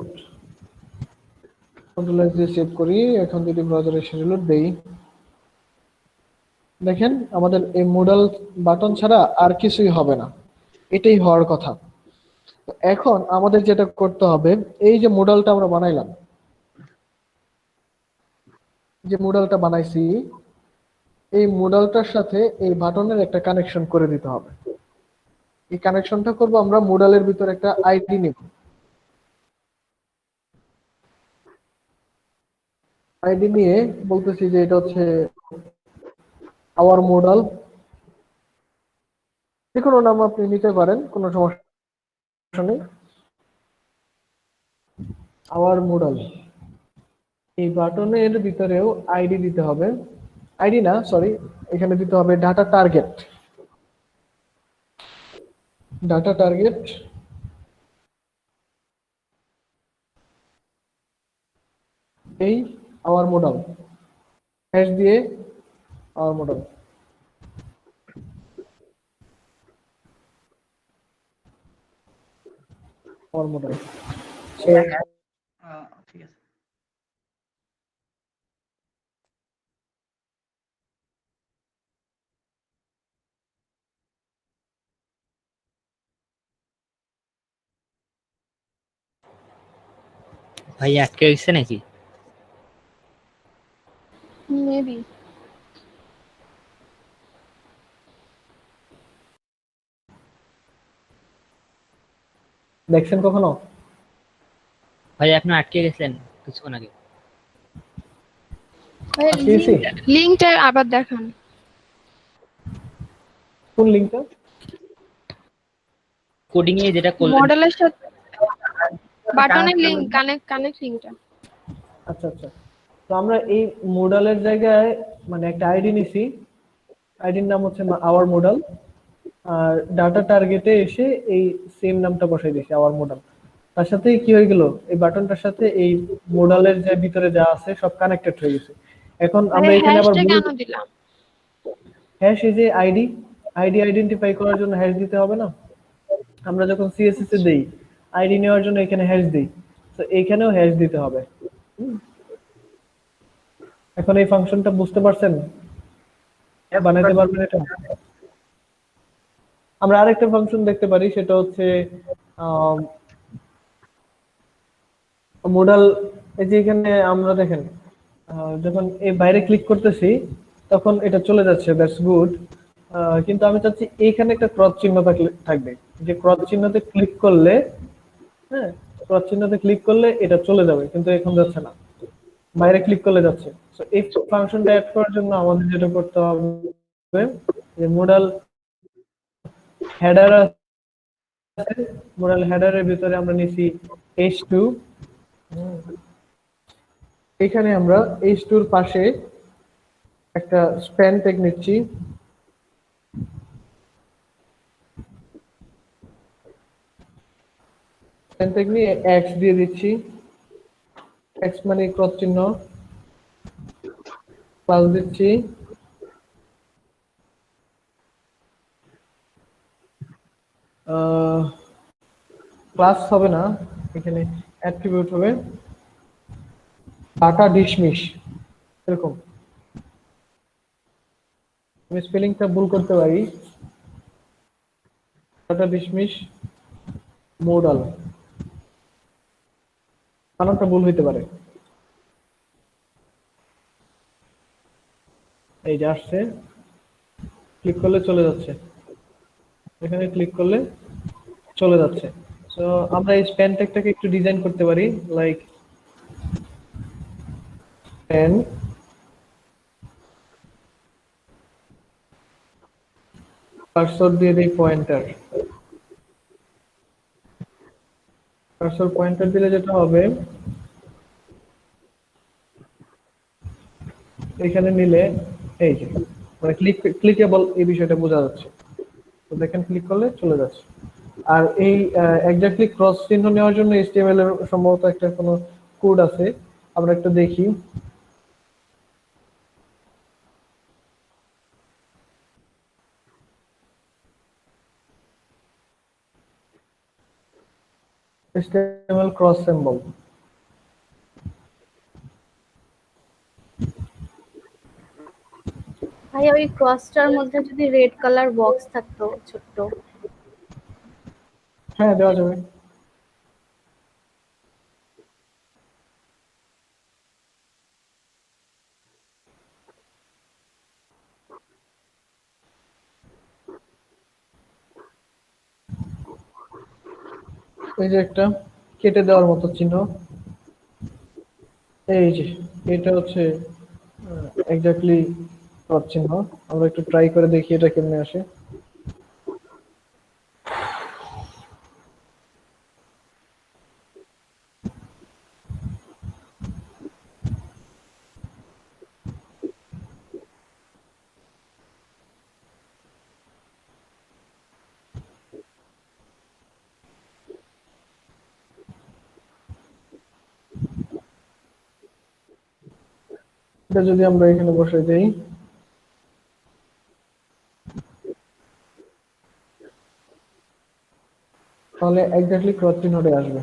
Control S দিয়ে সেভ করি। এখন যদি ব্রাউজারে শিডিউল দেই, দেখেন আমাদের এই মোডাল বাটন ছাড়া আর কিছুই হবে না, এটাই হওয়ার কথা। তো এখন আমাদের যেটা করতে হবে, এই যে মোডালটা আমরা বানাইলাম, যে মোডালটা বানাইছি, এই মোডালটার সাথে এই বাটনের একটা কানেকশন করে দিতে হবে। এই কানেকশনটা করব আমরা মোডালের ভিতর একটা আইডি নিব, আইডি নিয়ে বলতেছি যে এটা হচ্ছে আওয়ার মোডাল, যে কোনো নাম আপনি নিতে পারেন, কোনো সমস্যা নেই। আওয়ার মোডাল, এই বাটনের ভিতরেও আইডি দিতে হবে, আইডি না সরি, এখানে দিতে হবে ডাটা টার্গেট। ডাটা টার্গেট, এই আওয়ার মোডাল, হ্যাশ দিয়ে আওয়ার মোডাল। আওয়ার মোডাল ঠিক আছে। ভাই আটকে গেছে নাকি? মেবি। দেখছেন কখনো? ভাই আপনি আটকে গেছেন কিছুক্ষণ আগে। আটকেছি? লিংকটা আবার দেখান। কোন লিংকটা? কোডিং এ যেটা করলেন। মডেলের সাথে বাটনের লিংক, কানেক্ট লিংকটা। আচ্ছা আচ্ছা, তো আমরা এই মোডালের জায়গায় মানে একটা আইডি নিছি, আইডির নাম হচ্ছে আওয়ার মোডাল, আর ডাটা টার্গেটে এসে এই সেম নামটা বসাই দিয়েছি আওয়ার মোডাল। তার সাথে কি হয়ে গেল, এই বাটনটার সাথে এই মোডালের যে ভিতরে যা আছে সব কানেক্টেড হয়ে গেছে। এখন আমরা এখানে আবার হ্যাশটা কেন দিলাম? হ্যাশ এই যে আইডি, আইডি আইডেন্টিফাই করার জন্য হ্যাশ দিতে হবে না? আমরা যখন সিএসএস এ দেই আইডি নেওয়ার জন্য এখানে হ্যাশ দেই, তো এইখানেও হ্যাশ দিতে হবে। এখন এই ফাংশনটা বুঝতে পারছেন? বানাইতে পারবেন এটা? আমরা আরেকটা ফাংশন দেখতে পারি, সেটা হচ্ছে মোডাল। এই যে এখানে আমরা দেখেন যখন এই বাইরে ক্লিক করতেছি তখন এটা চলে যাচ্ছে, দ্যাটস গুড। কিন্তু আমি চাচ্ছি এইখানে একটা ক্রস চিহ্ন থাকবে, যে ক্রস চিহ্নতে ক্লিক করলে, হ্যাঁ ক্রস চিহ্নতে ক্লিক করলে এটা চলে যাবে, কিন্তু এখন যাচ্ছে না, বাইরে ক্লিক করলে যাচ্ছে। সো এই ফাংশনটা অ্যাড করার জন্য আমাদের যেটা করতে হবে, যে মোডাল হেডার আছে, মোডাল হেডারের ভিতরে আমরা নিছি h2, এখানে আমরা h2 এর পাশে একটা স্প্যান ট্যাগ নিচ্ছি, স্প্যান নিয়ে এক্স দিয়ে দিচ্ছি, এক্স মানে ক্রস চিহ্ন, প্লাস দিচ্ছি, ক্লাস হবে না, এখানে অ্যাট্রিবিউট হবে ডাটা ডিসমিস, এরকম। আমি স্পেলিংটা ভুল করতে পারি, ডাটা ডিসমিস মোডাল, বানানটা ভুল হইতে পারে। এই যে আসছে, ক্লিক করলে চলে যাচ্ছে, এখানে ক্লিক করলে চলে যাচ্ছে। তো আমরা এই স্প্যান ট্যাগটাকে একটু ডিজাইন করতে পারি, লাইক স্প্যান কার্সর দিয়ে দিই পয়েন্টার, কার্সর পয়েন্টার দিলে যেটা হবে, এখানে নিলে এই যে মানে ক্লিকেবল এই বিষয়টা বোঝা যাচ্ছে। তো দেখেন ক্লিক করলে চলে যাচ্ছে। আর এই এক্স্যাক্টলি ক্রস চিহ্ন নেওয়ার জন্য HTML এর সম্ভবত একটা কোনো কোড আছে, আমরা একটু দেখি। HTML ক্রস সিম্বল, ভাইয়া ওই ক্রসটার মধ্যে যদি রেড কালার বক্স থাকতো ছোট্ট। হ্যাঁ দেওয়া যাবে। এই যে একটা কেটে দেওয়ার মতো চিহ্ন, এই যে এটা হচ্ছে এক্স্যাক্টলি ক্রস চিহ্ন। আমরা একটু ট্রাই করে দেখি এটা কেমনে আসে। এটা যদি আমরা এখানে বসে দেই, তাহলে এক্স্যাক্টলি ক্রস চিহ্নটা আসবে।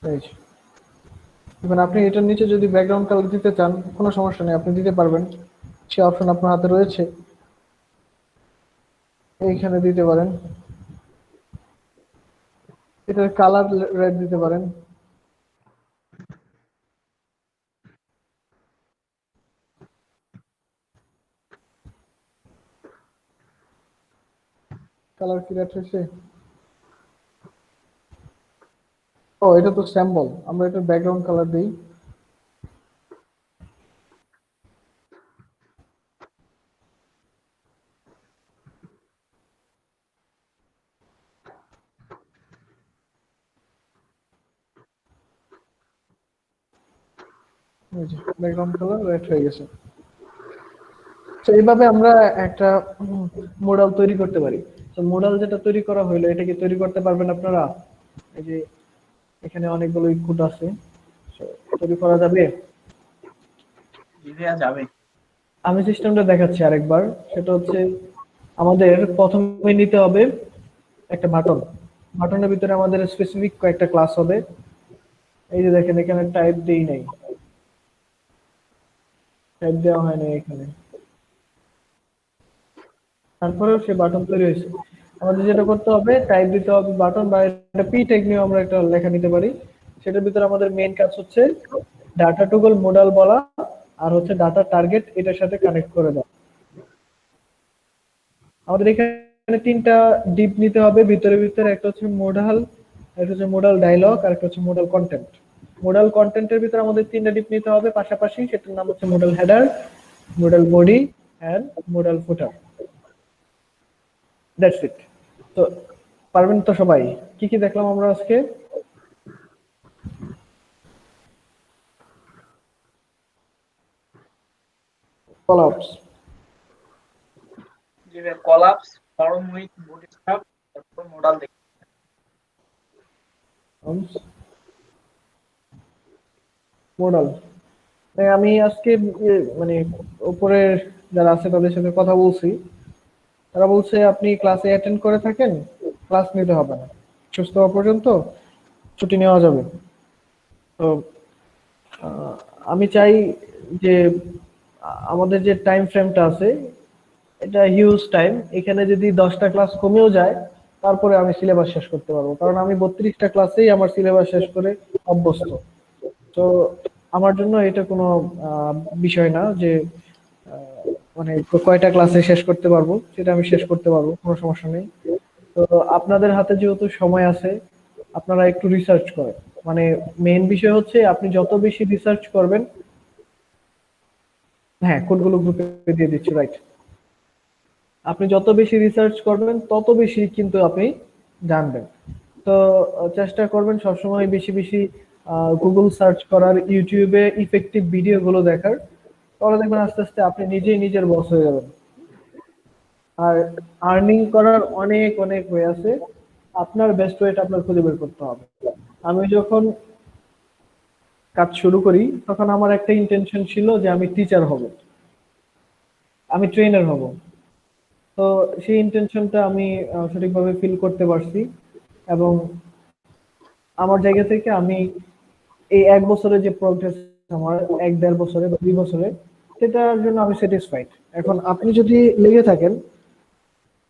এই যে। এখন আপনি এটার নিচে যদি ব্যাকগ্রাউন্ড কালার দিতে চান, কোনো সমস্যা নেই, আপনি দিতে পারবেন, সে অপশন আপনার হাতে রয়েছে, এইখানে দিতে পারেন। এটার কালার রেড দিতে পারেন। কালার কি রেড হয়েছে? ও এটা তো স্যাম্বল, আমরা এটার ব্যাকগ্রাউন্ড কালার দিই। এই যে ব্যাকগ্রাউন্ড কালার রেড হয়ে গেছে। তো এইভাবে আমরা একটা মডেল তৈরি করতে পারি। তো মডেল যেটা তৈরি করা হইলো, এটা কি তৈরি করতে পারবেন আপনারা? এই যে এখানে অনেকগুলো ইনপুট আছে, So, তৈরি করা যাবে। জি ভাইয়া যাবে। আমি সিস্টেমটা দেখাচ্ছি আরেকবার। সেটা হচ্ছে আমাদের প্রথমে নিতে হবে একটা বাটন, বাটনের ভিতরে আমাদের স্পেসিফিক কয়েকটা ক্লাস হবে। এই যে দেখেন এখানে টাইপ দেই নাই, টাইপ দেওয়া হয় না এখানে, তারপরেও সে বাটন তৈরি হয়েছে। আমাদের যেটা করতে হবে, টাইপ দিতে হবে বাটন, বা একটা পি ট্যাগ নিয়ে আমরা একটা লেখা নিতে পারি। সেটার ভিতরে আমাদের মেইন কাজ হচ্ছে ডাটা টুগল মডেল বলা, আর হচ্ছে ডাটা টার্গেট এটার সাথে কানেক্ট করে দেওয়া। আমাদের এখানে তিনটা ডিপ নিতে হবে ভিতরে ভিতরে, একটা হচ্ছে মোডাল, একটা হচ্ছে মোডাল ডায়লগ, আর একটা হচ্ছে মোডাল কন্টেন্ট। মোডাল কন্টেন্টের ভিতরে আমাদের তিনটা ডিপ নিতে হবে পাশাপাশি, সেটার নাম হচ্ছে modal header, modal body and modal footer. That's it. তো পারবেন তো সবাই? কি কি দেখলাম আমরা আজকে? কলাপস, জি ভাইয়া কলাপস, ফর্ম উইথ বুটস্ট্র্যাপ, তারপর মডেল দেখি। মডাল আমি আজকে মানে উপরে যারা আছে তাদের সাথে কথা বলছি, তারা বলছে আপনি ক্লাসে অ্যাটেন্ড করে থাকেন, ক্লাস নিতে হবে না, সুস্থ হওয়া পর্যন্ত ছুটি নেওয়া যাবে। তো আহ, আমি চাই যে আমাদের যে টাইম ফ্রেমটা আছে এটা হিউজ টাইম, এখানে যদি 10টা ক্লাস কমেও যায় তারপরে আমি সিলেবাস শেষ করতে পারবো, কারণ আমি 32টা ক্লাসেই আমার সিলেবাস শেষ করে অভ্যস্ত। তো আমার জন্য এটা কোনো আহ, বিষয় না যে আহ, মানে কয়টা ক্লাসে শেষ করতে পারবো, সেটা আমি শেষ করতে পারবো, কোনো সমস্যা নেই। তো আপনাদের হাতে যেহেতু সময় আছে, আপনারা একটু রিসার্চ করেন। মানে মেইন বিষয় হচ্ছে আপনি যত বেশি রিসার্চ করবেন, হ্যাঁ কোডগুলো গ্রুপে দিয়ে দিচ্ছি, রাইট। আপনি যত বেশি রিসার্চ করবেন তত বেশি কিন্তু আপনি জানবেন। তো চেষ্টা করবেন সবসময় বেশি বেশি গুগল সার্চ করার, ইউটিউবে ইফেক্টিভ ভিডিও গুলো দেখার, তাহলে দেখবেন আস্তে আস্তে আপনি নিজেই নিজের বস হয়ে যাবেন। আর আর্নিং করার অনেক অনেক ওয়ে আছে, আপনার বেস্ট ওয়েটা আপনার খুঁজে বের করতে হবে। আমি যখন কাজ শুরু করি তখন আমার একটা ইন্টেনশন ছিল যে আমি টিচার হব, আমি ট্রেনার হব। তো সেই ইন্টেনশনটা আমি সঠিকভাবে ফিল করতে পারছি, এবং আমার জায়গা থেকে আমি এই 1 বছরে যে প্রোগ্রেস, আমার 1-1.5 বছরে বা 2 বছরে, সেটার জন্য আমি স্যাটিসফাইড। এখন আপনি যদি লেগে থাকেন,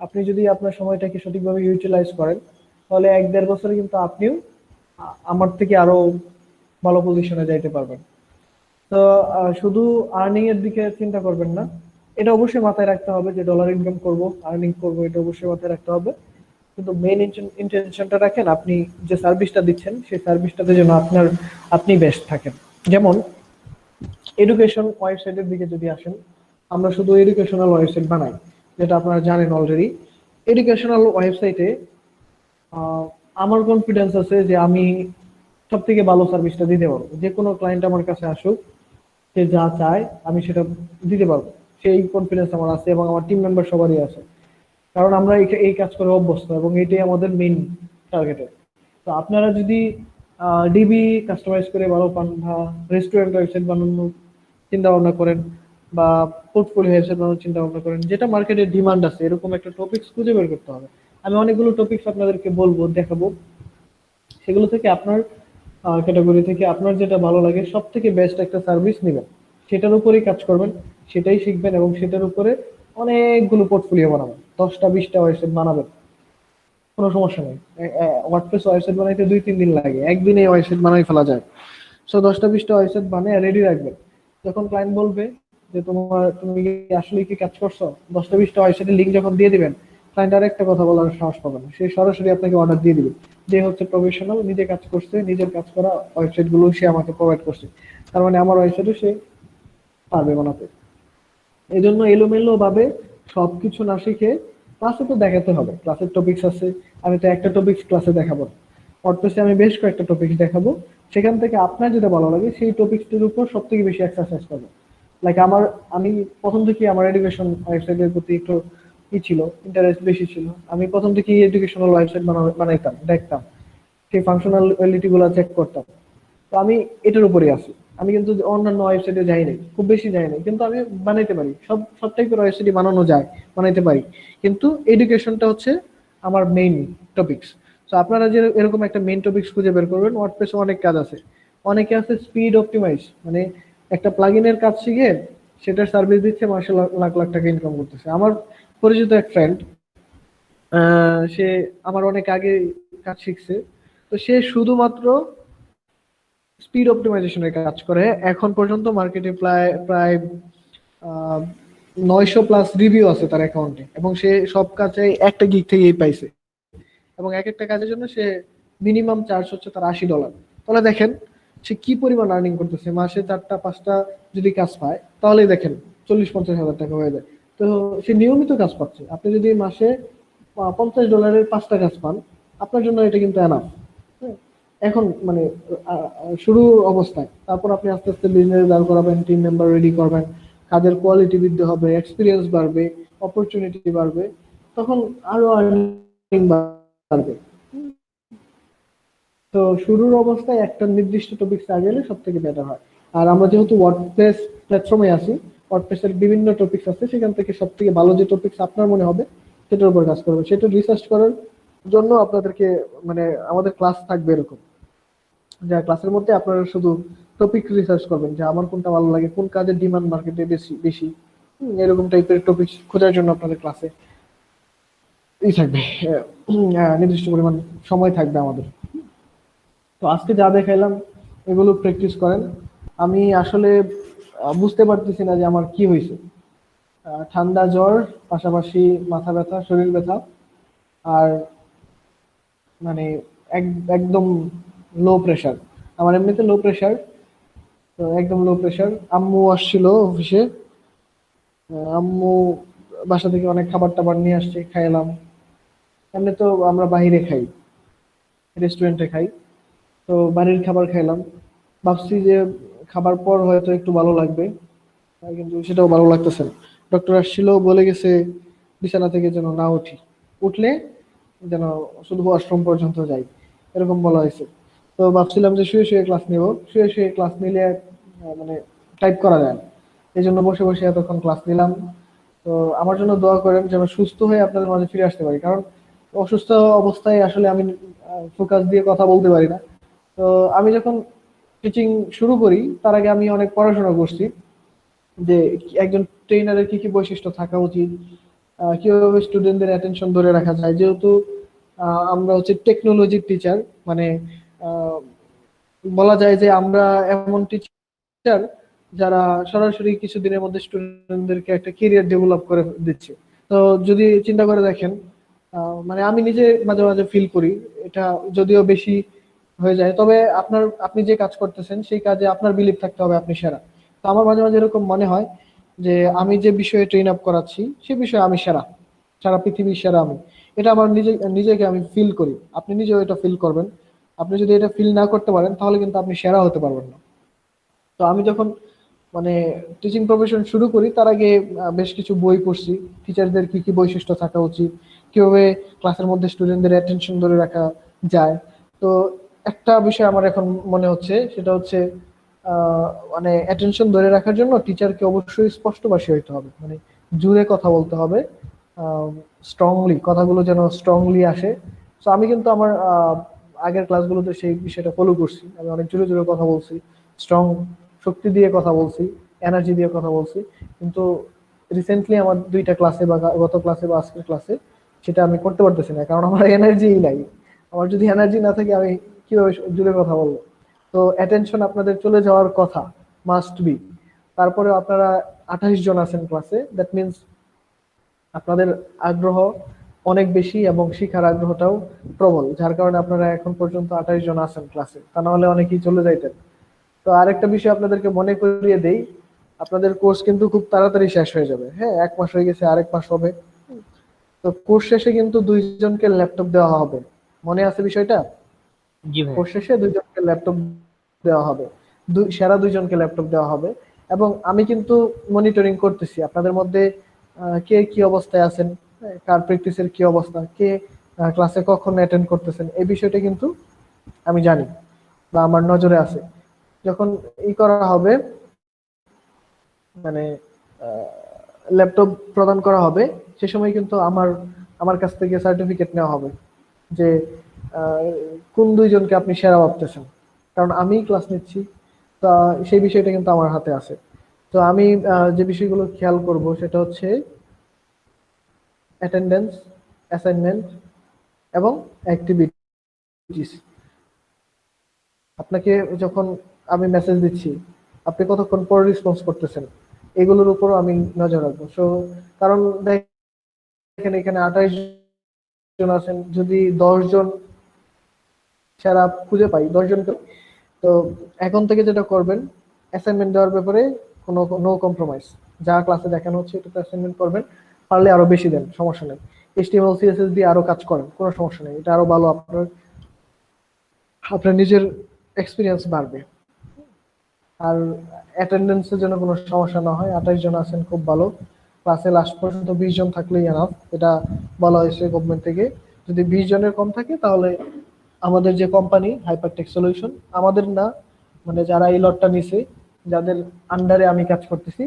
আপনি যদি আপনার সময়টাকে সঠিকভাবে ইউটিলাইজ করেন, তাহলে 1-1.5 বছরে কিন্তু আপনিও আমার থেকে আরো ভালো পজিশনে যাইতে পারবেন। তো শুধু আর্নিং এর দিকে চিন্তা করবেন না, এটা অবশ্যই মাথায় রাখতে হবে যে ডলার ইনকাম করব, আর্নিং করব, এটা অবশ্যই মাথায় রাখতে হবে। কিন্তু মেইন ইন্টেনশনটা রাখেন আপনি যে সার্ভিসটা দিচ্ছেন সেই সার্ভিসটাতে যেন আপনি বেস্ট থাকেন। যেমন এডুকেশন ওয়েবসাইটের দিকে যদি আসেন, আমরা শুধু এডুকেশনাল ওয়েবসাইট বানাই, যেটা আপনারা জানেন অলরেডি। এডুকেশনাল ওয়েবসাইটে আমার কনফিডেন্স আছে যে আমি সব থেকে ভালো সার্ভিসটা দিতে পারবো। যে কোনো ক্লায়েন্ট আমার কাছে আসুক, সে যা চায় আমি সেটা দিতে পারবো, সেই কনফিডেন্স আমার আছে এবং আমার টিম মেম্বার সবারই আছে। কারণ আমরা এই কাজ করে অভ্যস্ত এবং এটাই আমাদের মেইন টার্গেটেড। তো আপনারা যদি ডিবি কাস্টমাইজ করে ভালো পান, বা রেস্টুরেন্ট ওয়েবসাইট বানানোর চিন্তা ভাবনা করেন, বা পোর্টফোলিও ওয়েবসাইট বানানোর চিন্তা ভাবনা করেন, যেটা মার্কেটে ডিমান্ড আছে এরকম একটা টপিকস খুঁজে বের করতে হবে। আমি অনেকগুলো টপিকস আপনাদেরকে বলবো, দেখাবো, সেগুলো থেকে আপনার ক্যাটাগরি থেকে আপনার যেটা ভালো লাগে সব থেকে বেস্ট একটা সার্ভিস নেবেন, সেটার উপরেই কাজ করবেন, সেটাই শিখবেন এবং সেটার উপরে অনেকগুলো পোর্টফোলিও বানাবেন, 10টা 20টা ওয়েবসাইট বানাবেন, কোনো সমস্যা নেই। ওয়ার্ডপ্রেস ওয়েবসাইট বানাইতে 2-3 দিন লাগে, একদিনে ওয়েবসাইট বানাই ফেলা যায়। সো 10টা 20টা ওয়েবসাইট বানিয়ে রেডি রাখবেন। যখন ক্লায়েন্ট বলবে যে তুমি আসলে কি কাজ করছো, 10টা 20টা ওয়েবসাইটের লিঙ্ক যখন দিয়ে দিবেন, ক্লায়েন্ট আর একটা কথা বলার সাহস পাবে না, সে সরাসরি আপনাকে অর্ডার দিয়ে দিবে। যে হচ্ছে প্রফেশনাল, নিজে কাজ করছে, নিজের কাজ করা ওয়েবসাইট গুলো সে আমাকে প্রোভাইড করছে, তার মানে আমার ওয়েবসাইটও সে পারবে বানাতে। এই জন্য এলোমেলো ভাবে সবকিছু না শিখে ক্লাসে তো দেখাতে হবে, ক্লাসের টপিকস আছে, আমি তো একটা টপিকস ক্লাসে দেখাবো না, ওয়ার্ডপ্রেসে আমি বেশ কয়েকটা টপিকস দেখাবো, সেখান থেকে আপনার যেটা ভালো লাগে সেই টপিকসটির উপর সব থেকে বেশি এক্সারসাইজ করবো। লাইক আমি প্রথম থেকে আমার এডুকেশন ওয়েবসাইটের প্রতি একটু ছিল, ইন্টারেস্ট বেশি ছিল। আমি প্রথম থেকে এডুকেশনাল ওয়েবসাইট বানাইতাম, দেখতাম, সেই ফাংশনালিটি গুলো চেক করতাম। তো আমি এটার উপরে আছি। আমি কিন্তু অন্যান্য ওয়েবসাইটে যাই নাই, খুব বেশি যাই নাই, কিন্তু আমি বানাইতে পারি, সব টাইপের ওয়েবসাইট বানানো যায়, বানাইতে পারি। কিন্তু এডুকেশনটা হচ্ছে আমার মেইন টপিকস। তো আপনারা যে এরকম একটা মেইন টপিকস খুঁজে বের করবেন। ওয়ার্ডপ্রেসে অনেক কাজ আছে, অনেকে আছে স্পিড অপটিমাইজ, মানে একটা প্লাগইনের কাজ শিখে সেটার সার্ভিস দিচ্ছে, মাসে লাখ লাখ টাকা ইনকাম করতেছে। আমার পরিচিত এক ফ্রেন্ড, সে আমার অনেক আগে কাজ শিখছে, তো সে শুধুমাত্র স্পিড অপটিমাইজেশনের কাজ করে। এখন পর্যন্ত মার্কেটে প্রায় প্রায় 900+ রিভিউ আছে তার অ্যাকাউন্টে, এবং সে সব কাজে একটা গিগ থেকেই পাইছে, এবং এক একটা কাজের জন্য সে মিনিমাম চার্জ হচ্ছে তার $80। তাহলে দেখেন সে কি পরিমাণ আর্নিং করতেছে। মাসে 4টা 5টা যদি কাজ পায় তাহলে দেখেন 40-50 হাজার টাকা হয়ে যায়। তো সে নিয়মিত কাজ পাচ্ছে। আপনি যদি মাসে $50 5টা কাজ পান, আপনার জন্য এটা কিন্তু এনাফ। এখন মানে শুরু অবস্থায়, তারপর আপনি আস্তে আস্তে বিজনেস দাঁড় করাবেন, টিম মেম্বার রেডি করবেন, কাজের কোয়ালিটি বৃদ্ধি হবে, এক্সপিরিয়েন্স বাড়বে, অপরচুনিটি বাড়বে, তখন আরো আর্নিং বাড়বে। তো শুরুর অবস্থায় একটা নির্দিষ্ট টপিকস আগে গেলে সব থেকে বেটার হয়। আর আমরা যেহেতু ওয়ার্ডপ্রেস প্ল্যাটফর্মে আছি, ওয়ার্ডপ্রেসের বিভিন্ন টপিকস আছে, সেখান থেকে সব থেকে ভালো যে টপিকস আপনার মনে হবে সেটার উপর কাজ করবে। সেটা রিসার্চ করার জন্য আপনাদেরকে মানে আমাদের ক্লাস থাকবে এরকম, যা ক্লাসের মধ্যে আপনারা শুধু টপিক রিসার্চ করবেন যে আমার কোনটা ভালো লাগে, কোন কাজের ডিমান্ড মার্কেটে বেশি বেশি, এরকম টাইপের টপিক খোঁজার জন্য আপনাদের ক্লাসে থাকবে, নির্দিষ্ট পরিমাণ সময় থাকবে আমাদের। তো আজকে যা দেখাইলাম এগুলো প্র্যাকটিস করেন। আমি আসলে বুঝতে পারতেছি না যে আমার কি হয়েছে। ঠান্ডা জ্বর, পাশাপাশি মাথা ব্যথা, শরীর ব্যথা, আর মানে একদম লো প্রেশার। আমার এমনিতে লো প্রেশার, তো একদম লো প্রেশার। আম্মু আসছিল অফিসে, আম্মু বাসা থেকে অনেক খাবার টাবার নিয়ে আসছে, খাইলাম। এমনি তো আমরা বাইরে খাই, রেস্টুরেন্টে খাই, তো বাড়ির খাবার খাইলাম। ভাবছি যে খাবার পর হয়তো একটু ভালো লাগবে, কিন্তু সেটাও ভালো লাগতেছে না। ডক্টর আসছিল, বলে গেছে বিছানা থেকে যেন না উঠি, উঠলে যেন শুধু ওয়াশরুম পর্যন্ত যাই, এরকম বলা হয়েছে। তো ভাবছিলাম যে শুয়ে শুয়ে ক্লাস নেব, শুয়ে শুয়ে ক্লাস নিলে মানে টাইপ করা যায় না, এই জন্য বসে বসে এতক্ষণ ক্লাস নিলাম। তো আমার জন্য দোয়া করেন যেন সুস্থ হয়ে আপনাদের মাঝে ফিরে আসতে পারি, কারণ অসুস্থ অবস্থায় আসলে আমি ফোকাস দিয়ে কথা বলতে পারি না। তো আমি যখন টিচিং শুরু করি তার আগে আমি অনেক পড়াশোনা করছি যে একজন ট্রেনারের কি কি বৈশিষ্ট্য থাকা উচিত, কিভাবে স্টুডেন্টদের অ্যাটেনশন ধরে রাখা যায়। যেহেতু আমরা হচ্ছে টেকনোলজির টিচার, মানে আহ, বলা যায় যে আমরা এমন টিচার যারা সরাসরি কিছুদিনের মধ্যে স্টুডেন্টদেরকে একটা কেরিয়ার ডেভেলপ করে দিচ্ছে। তো যদি চিন্তা করে দেখেন, মানে আমি নিজে মাঝে মাঝে ফিল করি এটা যদিও বেশি হয়ে যায়, তবে আপনি যে কাজ করতেছেন সেই কাজে আপনার বিলিভ থাকতে হবে আপনি সেরা। তো আমার মাঝে মাঝে এরকম মনে হয় যে আমি যে বিষয়ে ট্রেন আপ করাচ্ছি সে বিষয়ে আমি সেরা, সারা পৃথিবীর সেরা আমি। এটা আমার নিজেকে আমি ফিল করি, আপনি নিজেও এটা ফিল করবেন। আপনি যদি এটা ফিল না করতে পারেন তাহলে কিন্তু আপনি সেরা হতে পারবেন না। তো আমি যখন মানে টিচিং প্রফেশন শুরু করি তার আগে বেশ কিছু বই পড়ছি, টিচারদের কি কি বৈশিষ্ট্য থাকা উচিত, কিভাবে ক্লাসের মধ্যে স্টুডেন্টদের অ্যাটেনশন ধরে রাখা যায়। তো একটা বিষয় আমার এখন মনে হচ্ছে, সেটা হচ্ছে মানে অ্যাটেনশন ধরে রাখার জন্য টিচারকে অবশ্যই স্পষ্টভাষী হইতে হবে, মানে জুড়ে কথা বলতে হবে, স্ট্রংলি কথাগুলো যেন স্ট্রংলি আসে। তো আমি কিন্তু আমার আগের ক্লাসগুলোতে সেই বিষয়টা ফলো করছি, আমি অনেক জোরে জোরে কথা বলছি, স্ট্রং শক্তি দিয়ে কথা বলছি, এনার্জি দিয়ে কথা বলছি। কিন্তু রিসেন্টলি আমার দুইটা ক্লাসে বা গত ক্লাসে বা আজকের ক্লাসে সেটা আমি করতে পারতেছি না, কারণ আমার এনার্জিই নাই। আমার যদি এনার্জি না থাকে আমি কিভাবে জুড়ে কথা বলবো। তো অ্যাটেনশন আপনাদের চলে যাওয়ার কথা, মাস্ট বি। তারপরে আপনারা 28 জন আছেন ক্লাসে, দ্যাট মিনস আপনাদের আগ্রহ অনেক বেশি এবং শিখার আগ্রহটাও প্রবল, যার কারণে আপনারা এখন পর্যন্ত 28 জন আছেন ক্লাসে, তা না হলে অনেকেই চলে যাইতেন। তো আরেকটা বিষয় আপনাদেরকে মনে করিয়ে দেই, আপনাদের কোর্স কিন্তু খুব তাড়াতাড়ি শেষ হয়ে যাবে। হ্যাঁ, 1 মাস হয়ে গেছে, আরেক মাস হবে। তো কোর্স শেষে কিন্তু 2 জনকে ল্যাপটপ দেওয়া হবে, মনে আছে বিষয়টা? জি ভাই। কোর্স শেষে 2 জনকে ল্যাপটপ দেওয়া হবে, সেরা 2 জনকে ল্যাপটপ দেওয়া হবে। এবং আমি কিন্তু মনিটরিং করতেছি আপনাদের মধ্যে কে কি অবস্থায় আছেন, কার প্র্যাকটিসের কি অবস্থা, কে ক্লাসে কখন অ্যাটেন্ড করতেছেন, এই বিষয়টা কিন্তু আমি জানি বা আমার নজরে আছে। যখন করা হবে, মানে ল্যাপটপ প্রদান করা হবে, সে সময় কিন্তু আমার কাছ থেকে সার্টিফিকেট নেওয়া হবে যে কোন 2 জনকে আপনি সেরা ভাবতেছেন, কারণ আমি ক্লাস নিচ্ছি। তা সেই বিষয়টা কিন্তু আমার হাতে আছে। তো আমি যে বিষয়গুলো খেয়াল করব সেটা হচ্ছে অ্যাটেন্ডেন্স, অ্যাসাইনমেন্ট এবং অ্যাক্টিভিটিস। আপনাকে যখন আমি মেসেজ দিচ্ছি আপনি কতক্ষণ পর রেসপন্স করতেছেন, এগুলোর উপরও আমি নজর রাখবো। সো কারণ দেখেন এখানে 28 জন আছেন, যদি 10 জন সেরা খুঁজে পাই, 10 জনকে, তো এখন থেকে যেটা করবেন, অ্যাসাইনমেন্ট দেওয়ার ব্যাপারে কোনো নো কম্প্রোমাইজ। যা ক্লাসে দেখানো হচ্ছে এটাতে অ্যাসাইনমেন্ট করবেন, পারলে আরো বেশি দেন, সমস্যা নেই। HTML CSS দিয়ে আরো কাজ করেন, কোনো সমস্যা নেই, এটা আরো ভালো, আপনার নিজের এক্সপিরিয়েন্স বাড়বে। আর অ্যাটেন্ডেন্সের জন্য কোনো সমস্যা না হয়, 28 জন আছেন, খুব ভালো। ক্লাসে লাস্ট পর্যন্ত 20 জন থাকলেই এনাফ, এটা বলা হয়েছে গভর্নমেন্ট থেকে। যদি 20 জনের কম থাকে তাহলে আমাদের যে কোম্পানি হাইপারটেক সলিউশন, আমাদের না, মানে যারা এই লটটা নিছে, যাদের আন্ডারে আমি কাজ করতেছি,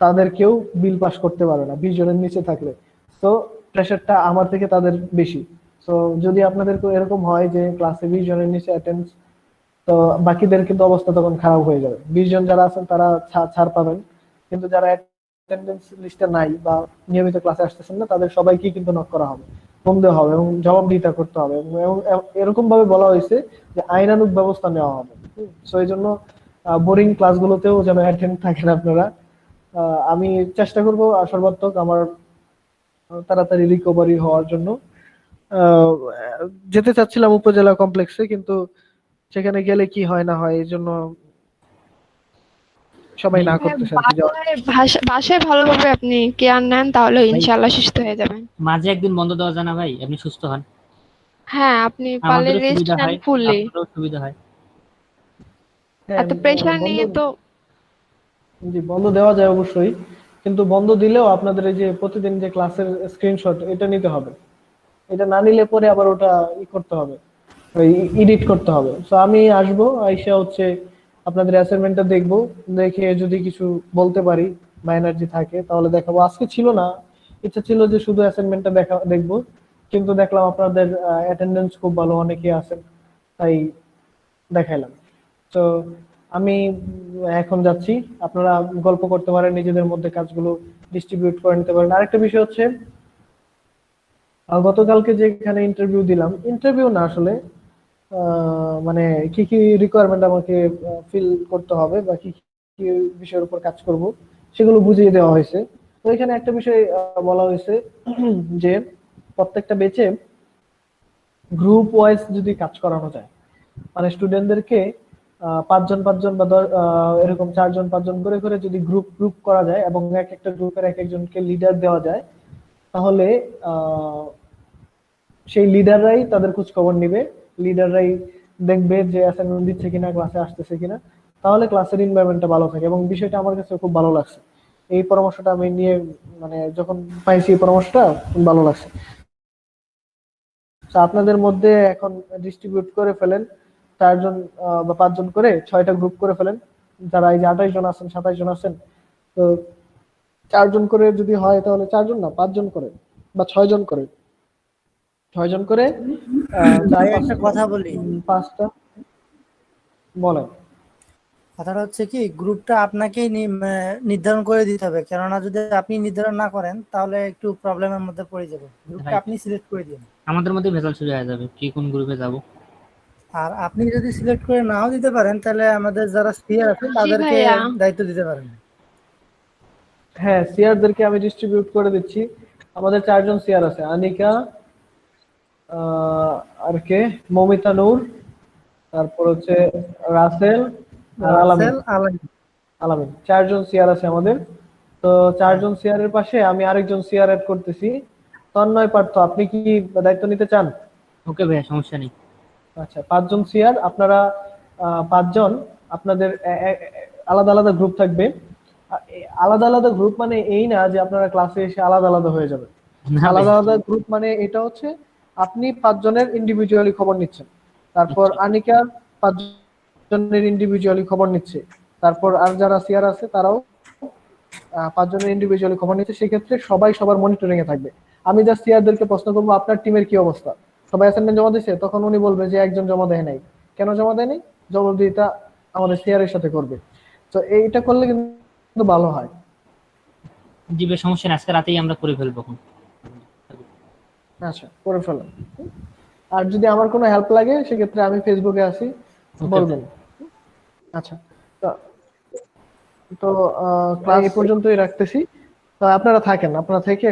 তাদের কেউ বিল পাস করতে পারে না 20 জনের নিচে থাকলে। তো প্রেশারটা আমার থেকে তাদের বেশি। তো যদি আপনাদের এরকম হয় যে ক্লাসে 20 জনের নিচে অ্যাটেন্ডেন্স, তো বাকিদের কিন্তু অবস্থা তখন খারাপ হয়ে যাবে। 20 জন যারা আছেন তারা ছাড় পাবেন, কিন্তু যারা অ্যাটেন্ডেন্স লিস্টে নাই বা নিয়মিত ক্লাসে আসতেছেন না, তাদের সবাইকে কিন্তু নক করা হবে, ফোন দেওয়া হবে এবং জবাবদিহিতা করতে হবে। এরকম ভাবে বলা হয়েছে যে আইনানুগ ব্যবস্থা নেওয়া হবে। সো এই জন্য বোরিং ক্লাসগুলোতেও যেন অ্যাটেন্ড থাকেন আপনারা। আমি চেষ্টা করব সর্বাত্মক আমার তাড়াতাড়ি রিকভারি হওয়ার জন্য। আহ, যেতে চাচ্ছিলাম উপজেলা কমপ্লেক্সে, কিন্তু সেখানে গেলে কি হয় না হয় এই জন্য সবাই না করতেছে আর কি যাওয়ার। বাসায় ভালোভাবে আপনি কেয়ার নেন, তাহলে ইনশাআল্লাহ সুস্থ হয়ে যাবেন। মাঝে একদিন বন্ধ দেওয়া যায় না ভাই, আপনি সুস্থ হন, হ্যাঁ, আপনি পারলে আমাদেরও রেস্ট সুবিধা নেন হয়, ফুললি। আপনারও সুবিধা হয়। হ্যাঁ, এত প্রেশার বন্ধ, নিয়ে তো জি বন্ধ দেওয়া যায় অবশ্যই, কিন্তু বন্ধ দিলেও আপনাদের এই যে প্রতিদিন যে ক্লাসের স্ক্রিনশট এটা নিতে হবে। এটা না নিলে পরে আবার ওটা করতে হবে, ওই এডিট করতে হবে। তো আমি আসবো, আইসা হচ্ছে আপনাদের অ্যাসাইনমেন্টটা দেখবো, দেখে যদি কিছু বলতে পারি বা এনার্জি থাকে তাহলে দেখাবো। আজকে ছিল না, ইচ্ছা ছিল যে শুধু অ্যাসাইনমেন্টটা দেখবো, কিন্তু দেখলাম আপনাদের অ্যাটেন্ডেন্স খুব ভালো, অনেকে আছেন, তাই দেখাইলাম। তো আমি এখন যাচ্ছি, আপনারা গল্প করতে পারেন, নিজেদের মধ্যে কাজগুলো ডিস্ট্রিবিউট করে নিতে পারেন। আরেকটা বিষয় হচ্ছে, গতকালকে যেখানে ইন্টারভিউ দিলাম, ইন্টারভিউ না আসলে মানে কি কি রিকোয়ারমেন্ট আমাকে ফিল করতে হবে বা কি কি বিষয়ের উপর কাজ করব সেগুলো বুঝিয়ে দেওয়া হয়েছে। তো এখানে একটা বিষয় বলা হয়েছে যে প্রত্যেকটা বেচে গ্রুপ ওয়াইজ যদি কাজ করানো যায়, মানে স্টুডেন্টদেরকে 5 জন 5 জন বা এরকম 4 জন 5 জন করে করে যদি গ্রুপ গ্রুপ করা যায় এবং এক একটা গ্রুপের এক একজনকে লিডার দেওয়া যায়, তাহলে সেই লিডাররাই তাদের খোঁজ খবর নিবে, লিডাররাই দেখবে যে অ্যাসাইনমেন্ট দিচ্ছে কিনা, ক্লাসে আসতেছে কিনা, তাহলে ক্লাসের এনভায়রনমেন্টটা ভালো থাকে। এবং বিষয়টা আমার কাছে খুব ভালো লাগছে, এই পরামর্শটা আমি নিয়ে, মানে যখন পাইছি এই পরামর্শটা খুব ভালো লাগছে। তো আপনাদের মধ্যে এখন ডিস্ট্রিবিউট করে ফেলেন 4 জন বা 5 জন করে 6টা গ্রুপ করে ফেলেন, যারা এই যে 28 জন আছেন 27 জন আছেন। তো 4 জন করে যদি হয় তাহলে 4 জন না 5 জন করে বা 6 জন করে, 6 জন করে ভাই একটা কথা বলি, 5টা বলেন। কথাটা হচ্ছে কি, গ্রুপটা আপনাকেই নির্ধারণ করে দিতে হবে, কেননা যদি আপনি নির্ধারণ না করেন তাহলে একটু প্রবলেমের মধ্যে পড়ে যাবে। গ্রুপটা আপনি সিলেক্ট করে দিন। আমাদের মধ্যে ভেজাল শুরু হয়ে যাবে, কি কোন গ্রুপে যাব। আর আপনি যদি সিলেক্ট করে নাও দিতে পারেন তাহলে আমাদের যারা সিনিয়র আছে জি তাদেরকে ভাইয়া। দায়িত্ব দিতে পারেন। হ্যাঁ, সিআরদেরকে আমি ডিস্ট্রিবিউট করে দিচ্ছি। আমাদের 4 জন সিআর আছে, আনিকা, আর কে, মমিতা নূর, তারপর হচ্ছে রাসেল আর আলামিন। রাসেল, আলামিন। আলামিন 4 জন সিআর আছে আমাদের। তো 4 জন সিআর এর পাশে আমি আরেকজন সিআর এড করতেছি, তন্ময় পার্থ। আপনি কি দায়িত্ব নিতে চান? ওকে ভাইয়া, সমস্যা নেই। আচ্ছা, 5 জন সিআর আপনারা, 5 জন আপনাদের আলাদা আলাদা গ্রুপ থাকবে। আলাদা আলাদা গ্রুপ মানে এই না যে আপনারা ক্লাসে এসে আলাদা আলাদা হয়ে যাবে। না ভাই, আলাদা আলাদা গ্রুপ মানে এটা হচ্ছে আপনি 5 জনের ইন্ডিভিজুয়ালি খবর নিচ্ছেন, তারপর আনিকা 5 জনের ইন্ডিভিজুয়ালি খবর নিচ্ছে, তারপর আর যারা সিআর আছে তারাও 5 জনের ইন্ডিভিজুয়ালি খবর নিচ্ছে। সেক্ষেত্রে সবাই সবার মনিটরিং এ থাকবে। আমি জাস্ট সিআরদেরকে প্রশ্ন করবো আপনার টিমের কি অবস্থা, সবাই অ্যাসাইনমেন্ট জমা দিয়েছে, তখন উনি বলবে যে একজন জমা দেয় নাই, কেন জমা দেয়নি, জবাবদিহিতা আমাদের সিআর এর সাথে করবে। তো এইটা করলে কিন্তু ভালো হয়। জি ভাই, সমস্যা নেই, আজকে রাতেই আমরা করে ফেলবো এখন। আচ্ছা, করে ফেলেন। আর যদি আমার কোনো হেল্প লাগে সেক্ষেত্রে আমি ফেসবুকে আছি, বলবেন। আচ্ছা, তো তো ক্লাস এই পর্যন্তই রাখতেছি। তো আপনারা থাকেন, আপনারা থেকে